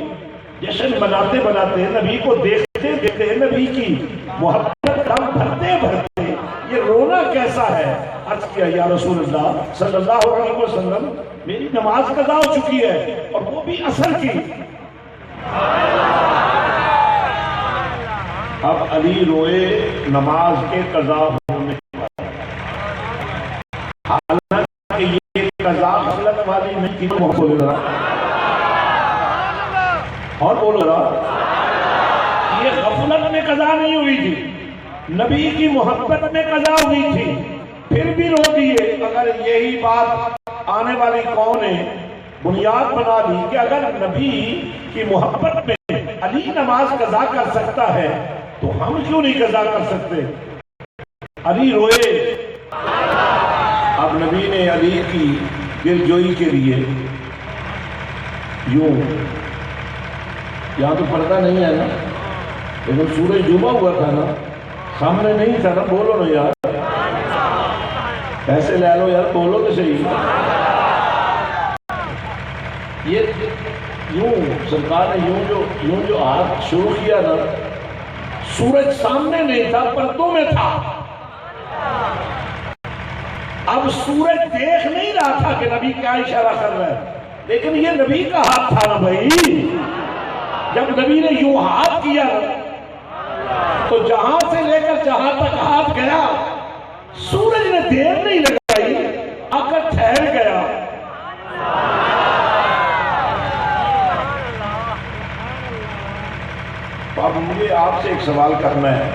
جشن مناتے مناتے، نبی کو دیکھتے دیکھتے، نبی کی محبت دم بھرتے بھرتے یہ رونا کیسا ہے؟ عرض کیا یا رسول اللہ صلی اللہ علیہ وسلم، میری نماز قضا ہو چکی ہے، اور وہ بھی عصر کی۔ اب علی روئے نماز کے قضا ہونے پر، حالانکہ یہ قضا غفلت والی نہیں تھی، بول رہا اور بول رہا یہ غفلت میں قضا نہیں ہوئی تھی، نبی کی محبت میں قضا ہوئی تھی، پھر بھی رو دیے۔ اگر یہی بات آنے والی قوم نے بنیاد بنا لی کہ اگر نبی کی محبت میں علی نماز قضا کر سکتا ہے تو ہم کیوں نہیں قضا کر سکتے؟ علی روئے۔ اب نبی نے علی کی دلجوئی کے لیے یوں، یہاں تو پردہ نہیں ہے نا، لیکن سورج ڈوبا ہوا تھا نا، سامنے نہیں تھا نا، بولو نا یار، پیسے لے لو یار، بولو تو صحیح۔ یہ یوں سرکار نے یوں جو ہاتھ شروع کیا نا، سورج سامنے نہیں تھا، پردوں میں تھا۔ اب سورج دیکھ نہیں رہا تھا کہ نبی کیا اشارہ کر رہا ہے، لیکن یہ نبی کا ہاتھ تھا نا بھائی۔ جب نبی نے یوں ہاتھ کیا تو جہاں سے لے کر جہاں تک ہاتھ گیا، سورج نے دیر نہیں لگائی، آ کر ٹھہر گیا۔ اب مجھے آپ سے ایک سوال کرنا ہے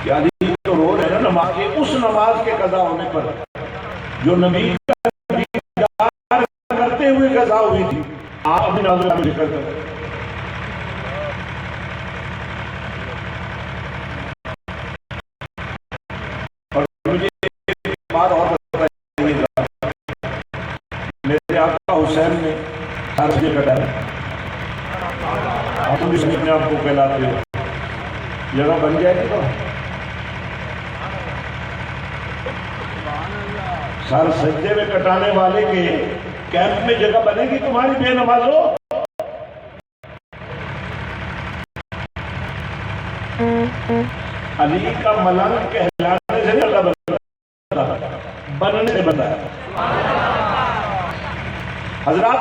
کہ علی تو رو رہے ہیں نا نماز کے، اس نماز کے قضا ہونے پر جو نبی کرتے ہوئے قضا ہوئی تھی، آپ اپنی نظر میں ذکر کریں۔ اور مجھے ایک بات اور بتائیے گا، میرے آقا حسین نے ہر جگہ کٹایا، آپ بھی اپنے آپ کو کہلاتے ہو، جگہ بن جائے گی تو سر سجدے میں کٹانے والے کے کیمپ میں جگہ بنے گی تمہاری بے نمازو؟ علی کا ملنگ کہلانے سے اللہ بننے سے بتایا۔ حضرات،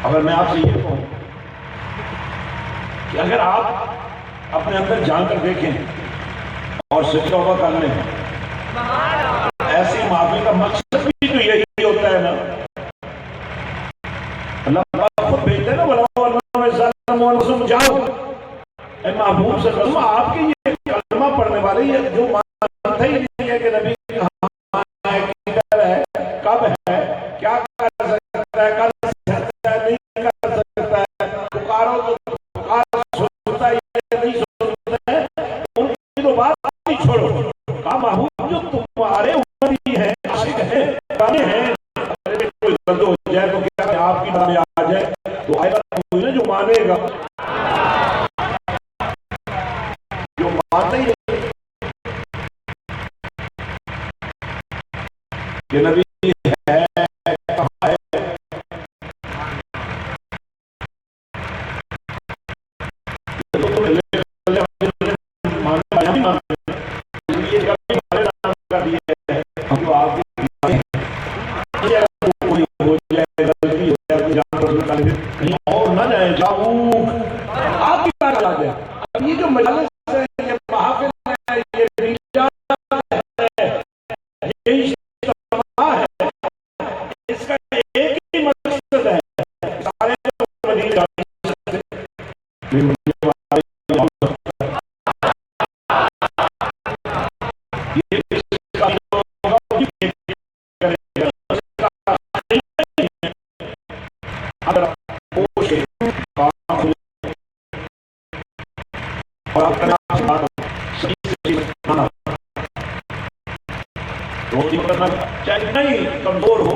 اگر میں آپ سے یہ کہوں کہ اگر آپ اپنے اندر جان کر دیکھیں اور سچ توبہ کر لیں، ایسی معافی کا مقصد بھی تو یہی ہوتا ہے نا، اللہ خود بھیجتے ہیں نا، جاؤ اے محبوب صلی اللہ علیہ وسلم، آپ کے یہ کلمہ پڑھنے والے جو مانتے ہی نہیں ہے کہ نبی کب ہے، کیا کر سکتا ہے، کر سکتا ہے، نہیں کر سکتا ہے، پکارو تو پکار سنتا ہے یا نہیں سنتا ہے، ان کی تو بات نہیں چھوڑو. کہا محبوب جو تمہارے امتی ہیں، عاشق ہیں، گانے ہیں، کوئی غلط ہو جائے تو کیا آپ کی نام آ جائے تو آئے گا کوئی نا جو مانے گا، جو مانتا ہی کہ نبی ہے کہاں ہے. کہیں اور نہ جائے جاؤ آپ کی بات آ جائے. اب یہ جو مجالس ہے، یہ محافل ہے، یہ ریجات ہے، یہ اجتماع ہے، اس کا ایک ہی مقصد ہے، سارے مدینے جانے چاہے نہیں کمزور ہو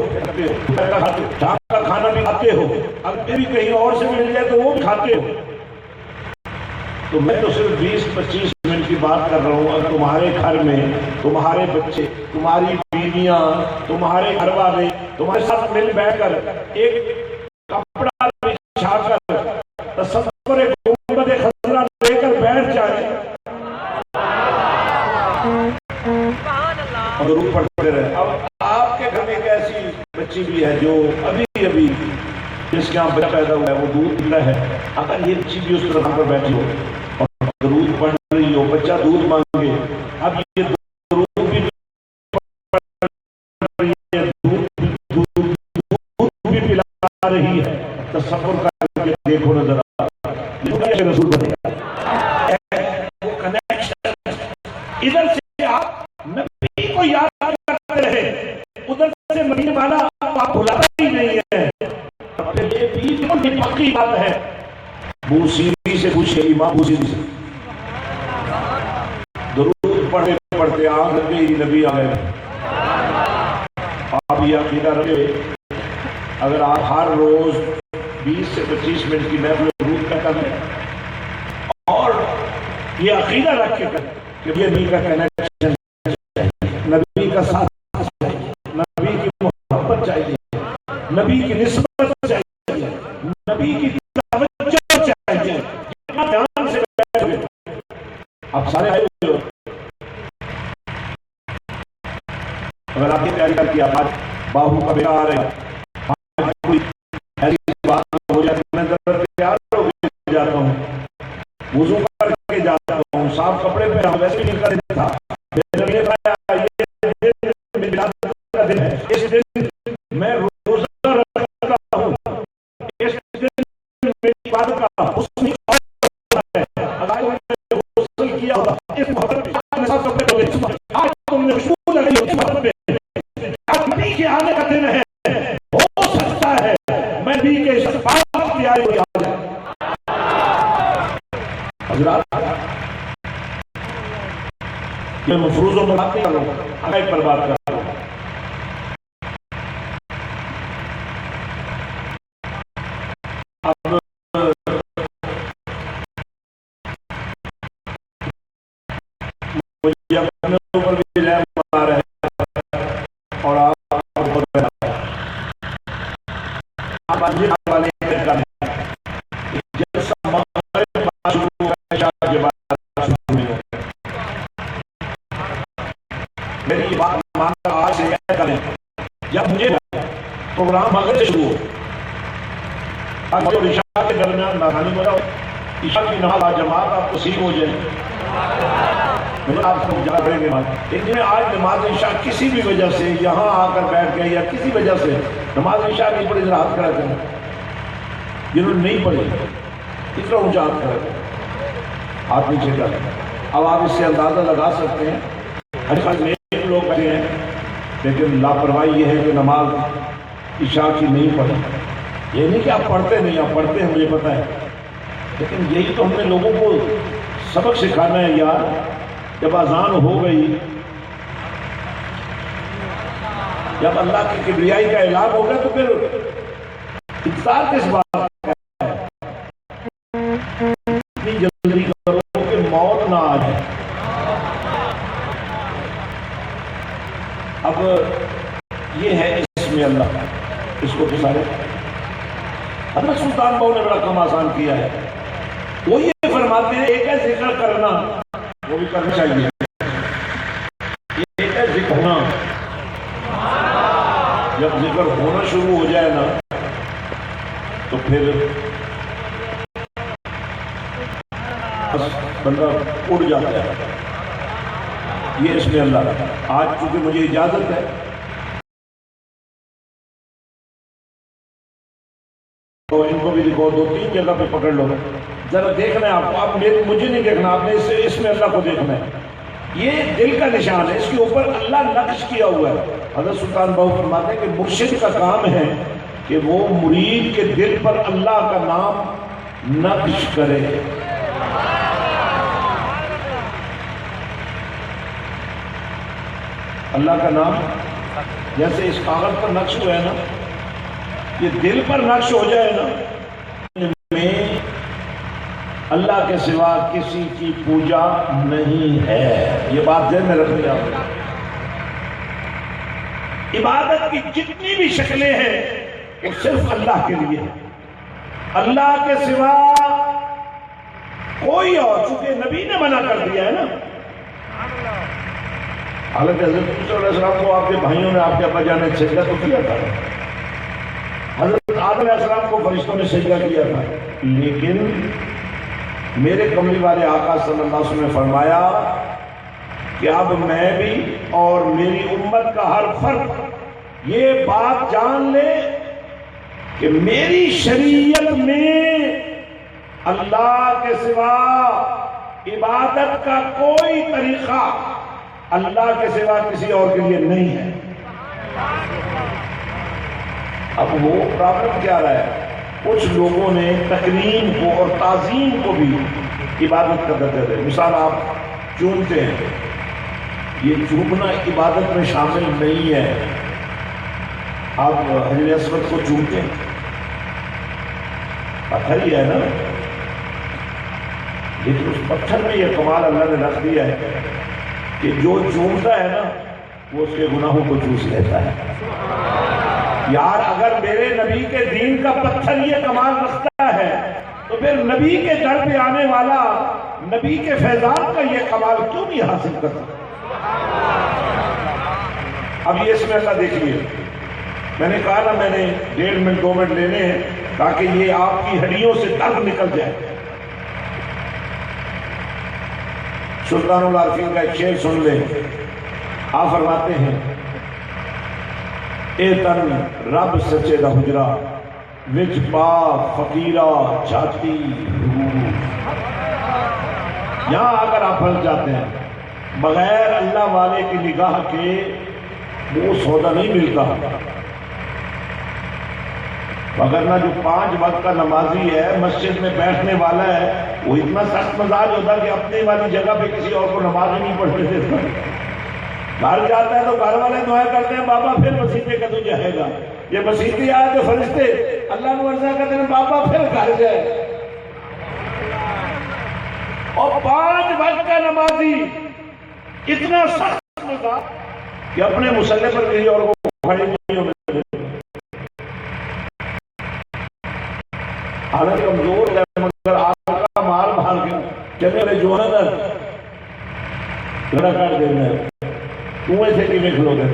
ڈھاک کا کھانا بھی کھاتے ہو، اگر بھی کہیں اور سے مل جائے تو وہ بھی کھاتے ہو. تو میں تو صرف 20-25 منٹ کی بات کر رہا ہوں. اگر تمہارے گھر میں تمہارے بچے، تمہاری بیویاں، تمہارے گھر والے تمہارے ساتھ مل بیٹھ کر ایک کپڑا بچھا کر تصور گنبد خضرا لے کر بیٹھ جائے اور درود پڑھتے رہے. اب آپ کے گھر میں ایک ایسی بچی بھی ہے جو ابھی جس کے یہاں بچہ پیدا ہوا ہے، وہ دودھ پی رہا ہے. اگر یہ بچی بھی اس طرح پر بیٹھی ہو اور درود پڑھ رہی ہو، بچہ دودھ مانگے، اب یہ درود بھی پلا رہی ہے. تصور کر کے دیکھو نظر رسول بنے وہ کنیکشن. ادھر سے آپ نبی کو یاد کرتے رہے، ادھر سے مدینے والا آپ بھلاتا ہی نہیں ہے. یہ بھی پکی بات ہے. بوسیری سے پوچھے، امام بوسیری سے درود پڑھتے پڑھتے آنکھ لگ گئی، نبی آ گئے. آپ یہ عقیدہ رکھے، اگر آپ ہر روز 20 سے 25 منٹ کی محفل درود کا کریں اور یہ عقیدہ رکھ کے کریں کہ یہ نبی کا کنیکشن چاہیے، نبی کا ساتھ چاہیے، نبی کی محبت چاہیے، نبی کی نسبت چاہیے، نبی کی توجہ چاہیے. دھیان سے بیٹھ گئے آپ سارے آئے ہوئے ہو. اگر آپ کی تیاری کر کے آج باہو کا بیٹا آ رہے ہیں، آج کوئی ایسی بات ہو جاتی ہے، میں ذرا تیار ہو کے جاتا ہوں، وضو کر کے جاتا ہوں، صاف کپڑے پہ ہم ویسے نہیں کر دیتا. دن ہے، اس دن میں روزہ رکھتا ہوں، اس دن میری عبادت کا حسن ہے. اگر غسل کیا ہوگا اس محبت میں صاف کپڑے دھوئے، آج تم نے خوشبو لگی ہوگی محبت میں، آج نبی کے آنے کا دن ہے. ہو سکتا ہے میں نبی کے شفاعت کی آئے ہوئی آ جائے. حضرات میں مفروضوں پر بات نہیں کر رہا ہوں، حقائق پر بات کر رہا ہوں. اب مجھے اپنے اوپر بھی لہم آ رہا ہے اور آپ والے جلسہ مغرب شروع ہوا، عشاء کے بعد شروع ہوا. میری بات مان کر آج سے یہ کریں، جب مجھے پروگرام مغرب سے شروع ہو، اگر عشاء کے درمیان ناکانی ہو جاؤ، عشاء کی نماز جماعت آپ کو سیکھ ہو جائے، آپ کو جا پڑیں گے. لیکن آج نماز عشاء کسی بھی وجہ سے یہاں آ کر بیٹھ گئے یا کسی وجہ سے نماز عشاء نہیں پڑھی، ذرا ہاتھ کھڑا کریں. جنہوں نے نہیں پڑھی اتنا اونچا ہاتھ کھڑا کریں، ہاتھ نیچے کر. اب آپ اس سے اندازہ لگا سکتے ہیں ہر خاص میں لوگ بیٹھے ہیں لیکن لاپرواہی یہ ہے کہ نماز عشاء کی نہیں پڑھی. یہ نہیں کہ آپ پڑھتے نہیں، آپ پڑھتے ہیں مجھے پتہ ہے، لیکن یہی تو ہم نے لوگوں کو سبق سکھانا ہے یار. جب اذان ہو گئی، جب اللہ کی کبریائی کا اعلان ہو گیا، تو پھر انتظار کس بات کا ہے؟ اتنی جلدی کرو کہ موت نہ آ جائے. اب یہ ہے اسم اللہ، اس کو سارے حضرت سلطان بہو نے بڑا کم آسان کیا ہے. وہ یہ فرماتے ہیں ایک ہے ذکر کرنا، وہ بھی کرنا چاہیے. ایک ہے ذکر ہونا، جب ذکر ہونا شروع ہو جائے نا تو پھر بندہ اڑ جاتا ہے. یہ اس میں اللہ. آج چونکہ مجھے اجازت ہے تو ان کو بھی دکھاؤ، 2-3 جگہ پہ پکڑ لو، ذرا دیکھنا ہے آپ کو. آپ مجھے نہیں دیکھنا، آپ نے اس میں اللہ کو دیکھنا ہے. یہ دل کا نشان ہے، اس کے اوپر اللہ نقش کیا ہوا ہے. حضرت سلطان بہو فرماتے ہیں کہ مرشد کا کام ہے کہ وہ مرید کے دل پر اللہ کا نام نقش کرے. اللہ کا نام جیسے اس کاغذ پر نقش ہوا ہے نا، یہ دل پر نقش ہو جائے نا، میں اللہ کے سوا کسی کی پوجا نہیں ہے. یہ بات ذہن میں رکھنی ہے. عبادت کی جتنی بھی شکلیں ہیں وہ صرف اللہ کے لیے ہے. اللہ کے سوا کوئی اور، چونکہ نبی نے منع کر دیا ہے نا. حالانکہ حضرت موسیٰ علیہ السلام کو آپ کے بھائیوں نے، آپ کے ابا جان نے سجدہ تو کیا تھا. حضرت آدم علیہ السلام کو فرشتوں نے سجدہ کیا تھا. لیکن میرے کملی والے آقا صلی اللہ علیہ وسلم نے فرمایا کہ اب میں بھی اور میری امت کا ہر فرد یہ بات جان لے کہ میری شریعت میں اللہ کے سوا عبادت کا کوئی طریقہ اللہ کے سوا کسی اور کے لیے نہیں ہے. اب وہ پرابلم کیا رہا ہے؟ کچھ لوگوں نے تکریم کو اور تعظیم کو بھی عبادت کا درجہ دیا. مثال آپ چومتے ہیں، یہ چومنا عبادت میں شامل نہیں ہے. آپ حجر اسود کو چومتے ہیں، پتھر ہی ہے نا، لیکن اس پتھر میں یہ کمال اللہ نے رکھ دیا ہے کہ جو چومتا ہے نا وہ اس کے گناہوں کو چوس لیتا ہے. یار اگر میرے نبی کے دین کا پتھر یہ کمال رکھتا ہے تو پھر نبی کے در پہ آنے والا نبی کے فیضان کا یہ کمال کیوں نہیں حاصل کرتا؟ اب یہ اس میں اللہ دیکھیے، میں نے کہا نا میں نے 1.5 منٹ 2 منٹ لینے ہیں تاکہ یہ آپ کی ہڈیوں سے درد نکل جائے. سلطان العارفین کا ایک شعر سن لیں. آپ فرماتے ہیں اے تن رب سچے دا حجرا وچ پا فقیرہ چاہتی روح. یہاں اگر آپ پھنس جاتے ہیں بغیر اللہ والے کی نگاہ کے وہ سودا نہیں ملتا. وگرنہ جو 5 وقت کا نمازی ہے، مسجد میں بیٹھنے والا ہے، وہ اتنا سخت مزاج ہوتا کہ اپنی والی جگہ پہ کسی اور کو نماز ہی نہیں پڑھنے دیتا. گھر جاتا ہے تو گھر والے دعائیں کرتے ہیں بابا پھر مسیطے کا تو جائے گا. یہ مسیطے آئے تو فرشتے اللہ کو عرضہ کرتے ہیں بابا پھر گھر جائے. اور 5 وقت کا نمازی اتنا سخت مزاج کہ اپنے مسلح پر کسی اور کو کھڑے نہیں ہونے دیتے. حالانکہ کمزور ہے مگر آپ کا مال بھال کے چلے جو ہے نا گھڑا کاٹ دینا ہے. کنویں سے کیویں کھلو گے؟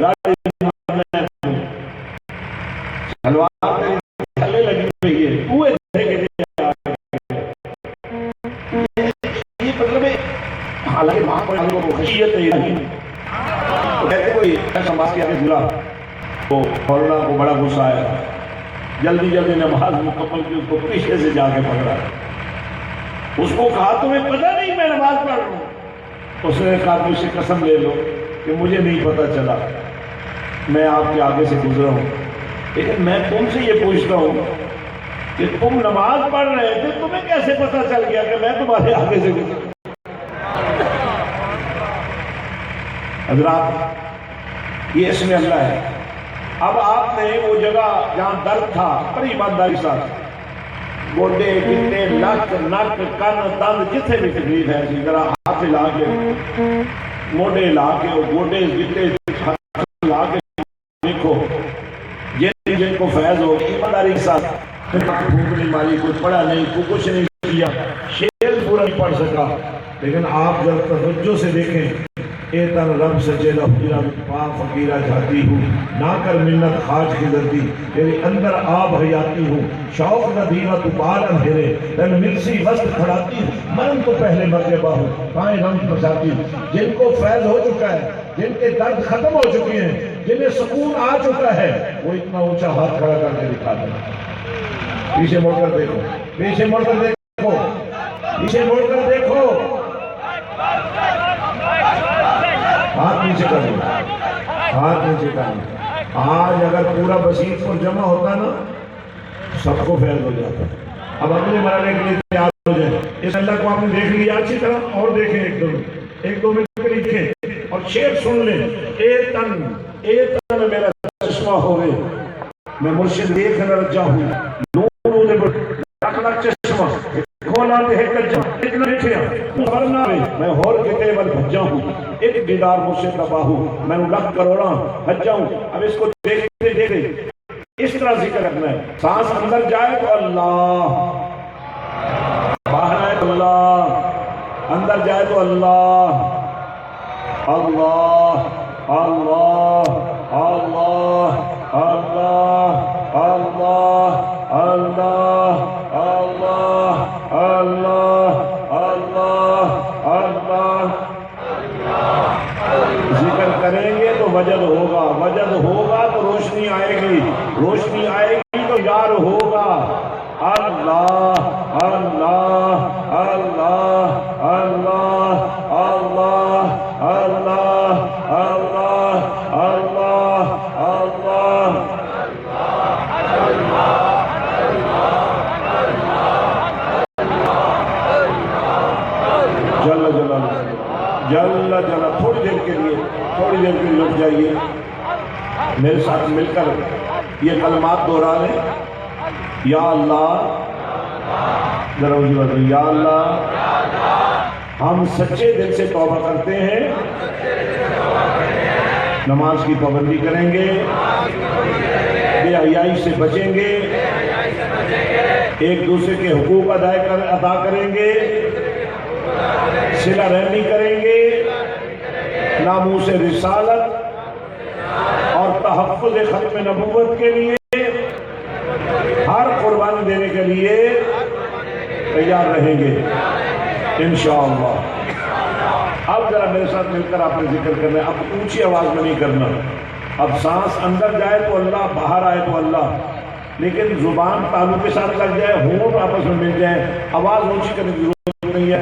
سلوار تھلے لگی ہوئی ہے، کنویں سے یہ مطلب ہے. حالانکہ وہاں پر خشیت نہیں کہتے کوئی سماج کے آگے بلا تو مولانا کو بڑا غصہ آیا، جلدی جلدی نماز مکمل کی، اس کو پیچھے سے جا کے پکڑا. اس کو کہا تمہیں پتہ نہیں میں نماز پڑھ رہا ہوں؟ اس نے کہا مجھ سے قسم لے لو کہ مجھے نہیں پتہ چلا. میں آپ کے آگے سے گزرا ہوں، لیکن میں تم سے یہ پوچھتا ہوں کہ تم نماز پڑھ رہے تھے، تمہیں کیسے پتا چل گیا کہ میں تمہارے آگے سے گزرا؟ حضرات یہ اس میں اللہ ہے۔ اب آپ نے وہ جگہ جہاں درد تھا بڑی ایمانداری ساتھ گوڈے گٹے لک نک کن دند جتنے بھی تکلیف ہے ذرا ہاتھ لا کے موڈے لا کے گوڈے گٹے لا کے دیکھو جن کو فیض ہو ایمانداری کے ساتھ بھوک نہیں ماری، کوئی پڑھا نہیں، کوئی کچھ نہیں کیا، شعر پورا نہیں پڑھ سکا، لیکن آپ جب توجہ سے دیکھیں اے تن رب سچے لفظ پا فقیرہ جاتی ہوں، نہ کر منت خاج کی زردی، تیرے اندر آب حیاتی ہوں، شوق ندیمہ تو بال اندھیرے، تن ملسی وسط کھڑاتی ہوں، مرم تو پہلے مرتبہ ہوں، پائیں رنگ بساتی ہوں۔ جن کو فیض ہو چکا ہے، جن کے درد ختم ہو چکے ہیں، جنہیں سکون آ چکا ہے، وہ اتنا اونچا ہاتھ کھڑا کر کے دکھا دیں۔ پیچھے مڑ کر دیکھو، پیچھے مڑ کر دیکھو، پیچھے مڑ کر دیکھو، ہاتھ نیچے کر دیں، ہاتھ نیچے کر دیں۔ آج اگر پورا بسیط پر جمع ہوتا نا سب کو فیض ہو جاتا۔ اب اپنے مرنے کے لیے تیار ہو جائیں۔ اس اللہ کو آپ نے دیکھ لیا اچھی طرح، اور دیکھیں ایک دو منٹ کے لکھیں اور شعر سن لیں۔ اے تن میرا چشمہ ہوئے، میں مرشد دیکھ نہ رجا ہوں، نور نے لکھ لکھ چشمہ کھولا دے کجا اتنا لکھیا ورنہ میں ہور کتے ول بھجا ہوں، ایک دیدار مرشد کا باہو میں لکھ کروڑا بھجا ہوں۔ اب اس کو دیکھتے دیکھتے اس طرح ذکر کرنا ہے، سانس اندر جائے تو اللہ، باہر آئے تو اللہ، اندر جائے تو اللہ، اللہ اللہ اللہ اللہ اللہ اللہ اللہ اللہ اللہ اللہ ذکر کریں گے تو وجد ہوگا، وجد ہوگا تو روشنی آئے گی، روشنی آئے گی تو یار ہوگا۔ اللہ اللہ اللہ اللہ اللہ اللہ اللہ اللہ اللہ جل جلالہ جل جلالہ۔ تھوڑی دیر کے لیے رک جائیے، میرے ساتھ مل کر یہ کلمات دہرا لیں۔ یا اللہ، ذرا یا اللہ، ہم سچے دل سے توبہ کرتے ہیں، نماز کی پابندی کریں گے، بے حیائی سے بچیں گے، ایک دوسرے کے حقوق ادا کریں گے، صلہ رحمی کریں گے، ناموس رسالت اور تحفظ ختم نبوت کے لیے ہر قربانی دینے کے لیے تیار رہیں گے انشاءاللہ۔ اب ذرا میرے ساتھ مل کر آپ نے ذکر کرنا ہے، اب اونچی آواز میں نہیں کرنا۔ اب سانس اندر جائے تو اللہ، باہر آئے تو اللہ، لیکن زبان تالو کے ساتھ لگ جائے، ہونٹ آپس میں مل جائے، آواز اونچی کرنے کی ضرورت نہیں ہے۔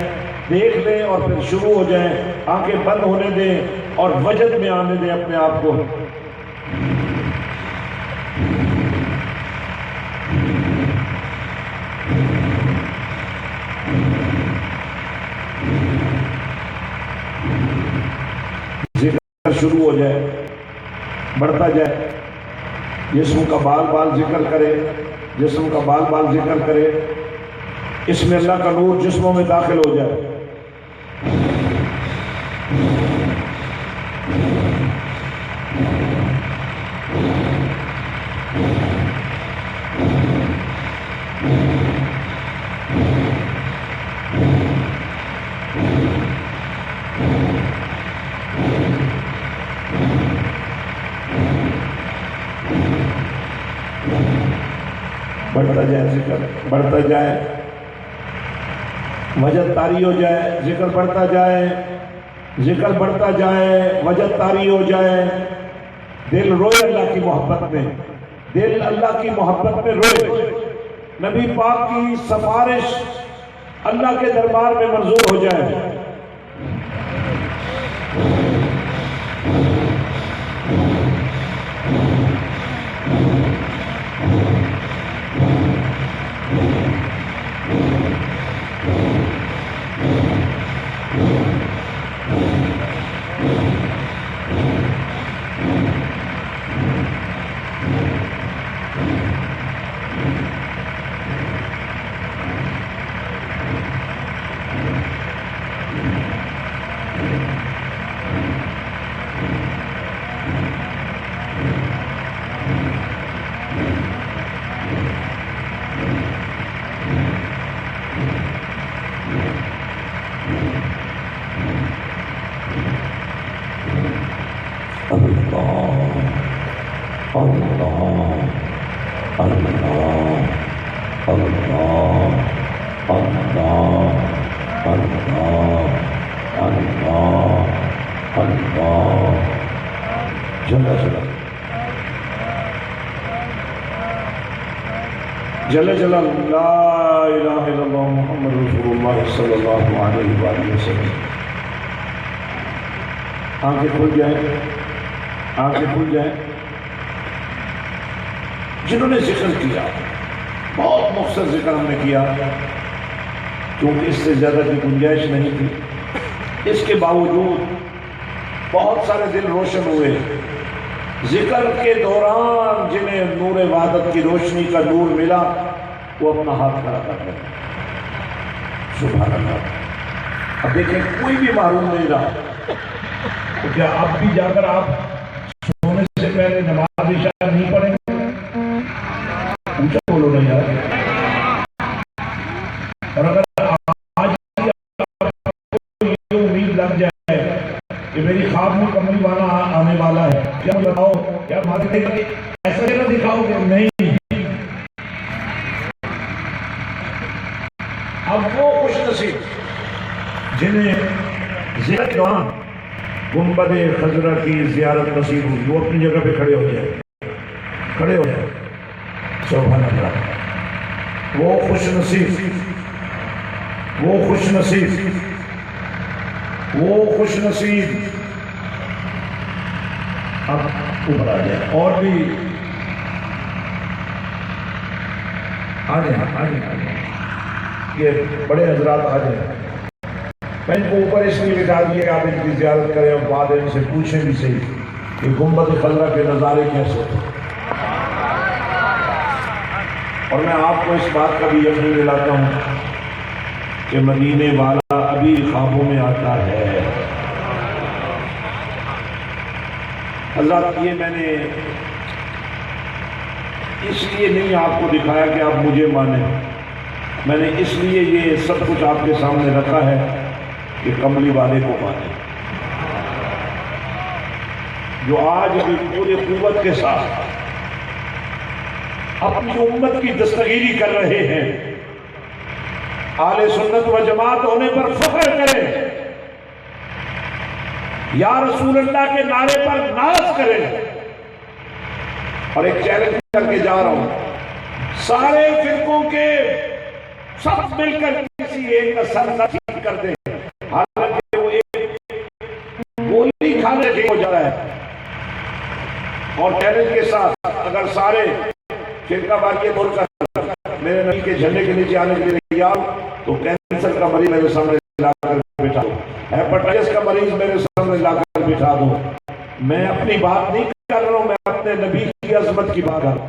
دیکھ لیں اور پھر شروع ہو جائیں، آنکھیں بند ہونے دیں اور وجد میں آنے دیں اپنے آپ کو۔ ذکر شروع ہو جائے، بڑھتا جائے، جسم کا بال بال ذکر کرے، جسم کا بال بال ذکر کرے، اس میں اللہ کا نور جسموں میں داخل ہو جائے۔ بڑھتا جائے ذکر، بڑھتا جائے، وجد طاری ہو جائے، ذکر بڑھتا جائے، ذکر بڑھتا جائے، وجد طاری ہو جائے، دل روئے اللہ کی محبت میں، دل اللہ کی محبت میں روئے، نبی پاک کی سفارش اللہ کے دربار میں منظور ہو جائے۔ اللہ اللہ اللہ اللہ اللہ اللہ جل جل جل لا الہ الا اللہ محمد رسول اللہ صلی اللہ علیہ وآلہ وسلم. آنکھیں کھل جائیں, آنکھیں کھل جائیں. جنہوں نے ذکر کیا, بہت مختصر ذکر ہم نے کیا کیونکہ اس سے زیادہ کی گنجائش نہیں تھی. اس کے باوجود بہت سارے دل روشن ہوئے. ذکر کے دوران جنہیں نور وحدت کی روشنی کا نور ملا وہ اپنا ہاتھ کھڑا کر دیں. سبحان اللہ. اب دیکھیں کوئی بھی معلوم نہیں رہا تو کیا اب بھی جا کر آپ سونے سے پہلے نماز عشاء نہیں پڑھیں گے؟ پوچھا بولو نا یار. اور اگر آج یہ امید لگ جائے کہ میری خواب میں کملی والا آنے والا ہے, کیا بتاؤ کیا مارکیٹ ایسا جگہ دکھاؤ گے؟ نہیں. اب وہ خوش نصیب جنہیں ذکر کے دوران گنبد خضرا کی زیارت نصیب ہوئی وہ اپنی جگہ پہ کھڑے ہو جائے, کھڑے ہو جائے. سبحان اللہ. وہ خوش نصیب, وہ خوش نصیب, وہ خوش نصیب. اب اوپر آ جائیں اور بھی آ جائیں, آ جائیں, آ جائیں. یہ بڑے حضرات آ جائیں. میں ان کو اوپر اس لیے بٹھا دیے کہ آپ ان کی زیارت کریں اور بعد ان سے پوچھیں بھی صحیح کہ گنبد خضرا کے نظارے کیسے تھے. اور میں آپ کو اس بات کا بھی یقین دلاتا ہوں کہ مدینے والا ابھی خوابوں میں آتا ہے. حضرات یہ میں نے اس لیے نہیں آپ کو دکھایا کہ آپ مجھے مانیں, میں نے اس لیے یہ سب کچھ آپ کے سامنے رکھا ہے کہ کملی والے کو مانیں جو آج بھی پوری قوت کے ساتھ اپنی امت کی دستگیری کر رہے ہیں. اہل سنت و جماعت ہونے پر فخر کریں, یا رسول اللہ کے نعرے پر ناز کریں. اور ایک چیلنج کر کے جا رہا ہوں, سارے فرقوں کے سب مل کر کسی ایک کا سر نہ ٹھیک کر دیں, حالانکہ وہ ایک گولی کھانے کے ہو جا رہا ہے. اور چیلنج کے ساتھ اگر سارے فرقہ واریت بول کر میرے نبی کے جھنڈے کے نیچے آنے کے لیے تیار تو کینسر کا مریض میرے سامنے لا کر بٹھا دو, ہیپاٹائٹس کا مریض میرے سامنے لا کر بٹھا دو. میں اپنی بات نہیں کر رہا ہوں, میں اپنے نبی کی عظمت کی بات کر رہا ہوں.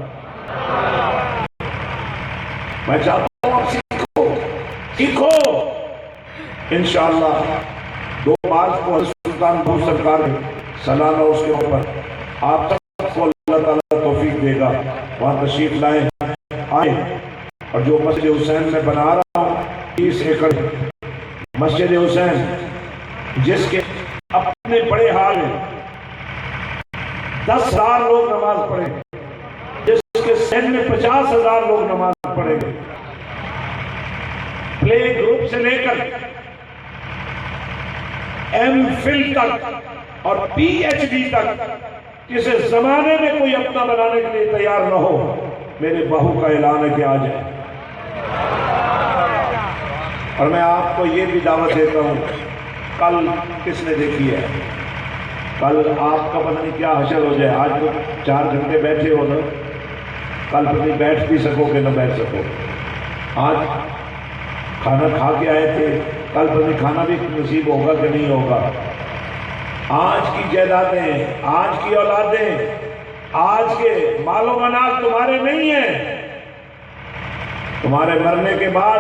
میں چاہتا ہوں آپ سیکھو, سیکھو. انشاءاللہ 2 مارچ کو حضرت سلطان بہو سرکار نے سالانہ اس کے اوپر آپ سب کو اللہ تعالیٰ توفیق دے گا, وہاں تشریف لائیں, آئیں. اور جو مسجد حسین میں بنا رہا ہوں 30 ایکڑ مسجد حسین, جس کے اپنے بڑے حال ہیں 10,000 لوگ نماز پڑھیں, جس کے سین میں 50,000 لوگ نماز پڑھیں گے. پلے گروپ سے لے کر ایم فل تک اور پی ایچ ڈی تک کسی زمانے میں کوئی اپنا بنانے کے لیے تیار نہ ہو, میرے بہو کا اعلان ہے کہ آ جائے. اور میں آپ کو یہ بھی دعوت دیتا ہوں, کل کس نے دیکھی ہے, کل آپ کا پتہ نہیں کیا حشر ہو جائے. آج تو 4 گھنٹے بیٹھے ہو نا, کل پتہ نہیں بیٹھ بھی سکو کہ نہ بیٹھ سکو. آج کھانا کھا کے آئے تھے, کل پتہ نہیں کھانا بھی نصیب ہوگا کہ نہیں ہوگا. آج کی جائیدادیں, آج کی اولادیں, آج کے مال و منال تمہارے نہیں ہیں. تمہارے مرنے کے بعد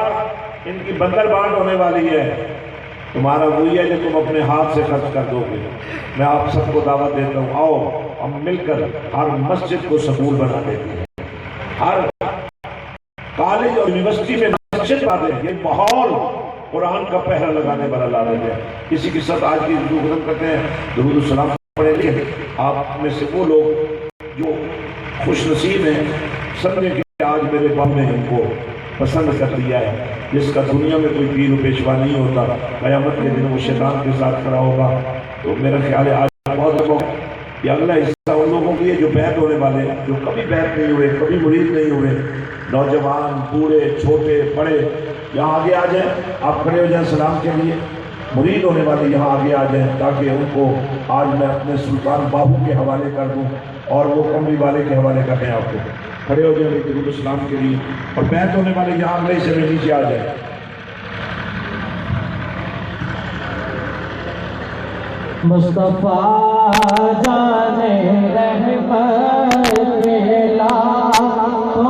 ان کی بندر بانٹ ہونے والی ہے. تمہارا وہی ہے جو تم اپنے ہاتھ سے خرچ کر دو گے. میں آپ سب کو دعوت دیتا ہوں, آؤ ہم مل کر ہر مسجد کو سکول بنا دیتے ہیں, ہر کالج اور یونیورسٹی میں مسجد بنا دیں. یہ ماحول قرآن کا پہرا لگانے والا لا رہے ہیں. اسی کے ساتھ آج کی ختم کرتے ہیں. درود السلام پڑھیں گے آپ میں سے وہ لوگ جو خوش نصیب ہیں سمجھے کہ آج میرے باپ نے ان کو پسند کر لیا ہے. جس کا دنیا میں کوئی پیر و پیشوا نہیں ہوتا، قیامت کے دن وہ شیطان کے ساتھ کھڑا ہوگا. تو میرا خیال ہے آج بہت لوگوں یہ اگلا حصہ ان لوگوں کی ہے جو بیعت ہونے والے ہیں، جو کبھی بیعت نہیں ہوئے، کبھی مرید نہیں ہوئے. نوجوان، بوڑھے، چھوٹے، بڑے یہاں آگے آ جائیں. آپ کھڑے ہو جائیں سلام کے لیے. مرید ہونے والے یہاں آگے آ جائیں تاکہ ان کو آج میں اپنے سلطان بابو کے حوالے کر دوں اور وہ کمری والے کے حوالے کر دیں. آپ کو کھڑے ہو جائیں درود السلام کے لیے. اور بیعت ہونے والے یہاں اگلے سے نیچے آ جائیں. مصطفیٰ جانے رحمت لاکھوں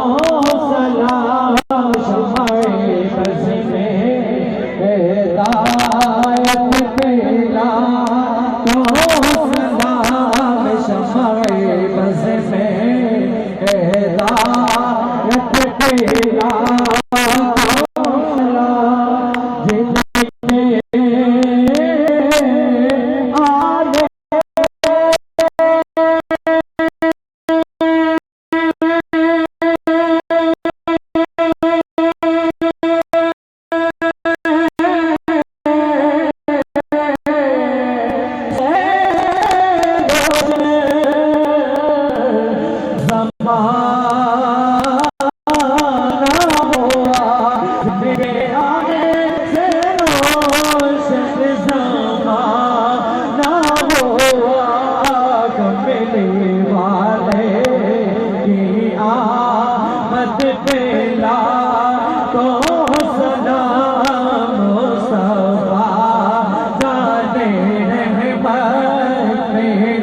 سلام شمع بز میں ہدایت پہ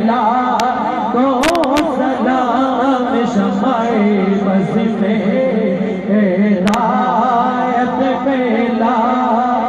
لاکھوں سلام شمع بز میں ہدایت پہ لاکھوں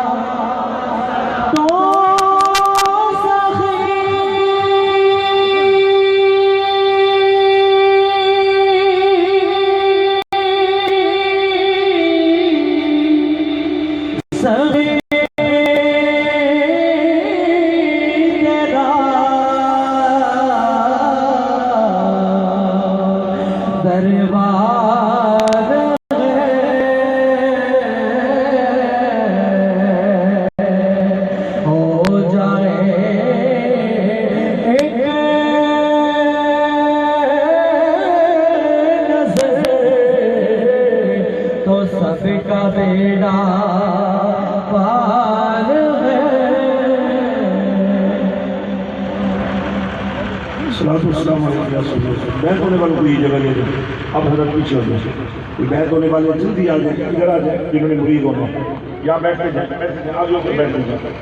سلام جن بیعت ہونے والوں کو یہ جگہ دے دیں. اب حضرت پیچھے ہو جائے. کوئی بیعت ہونے والے جلدی آ جائیں، ادھر آ جائیں. جنہوں نے مرید ہونا یا بیٹھ کے جائیں، آگے ہو کر بیٹھ جائیں.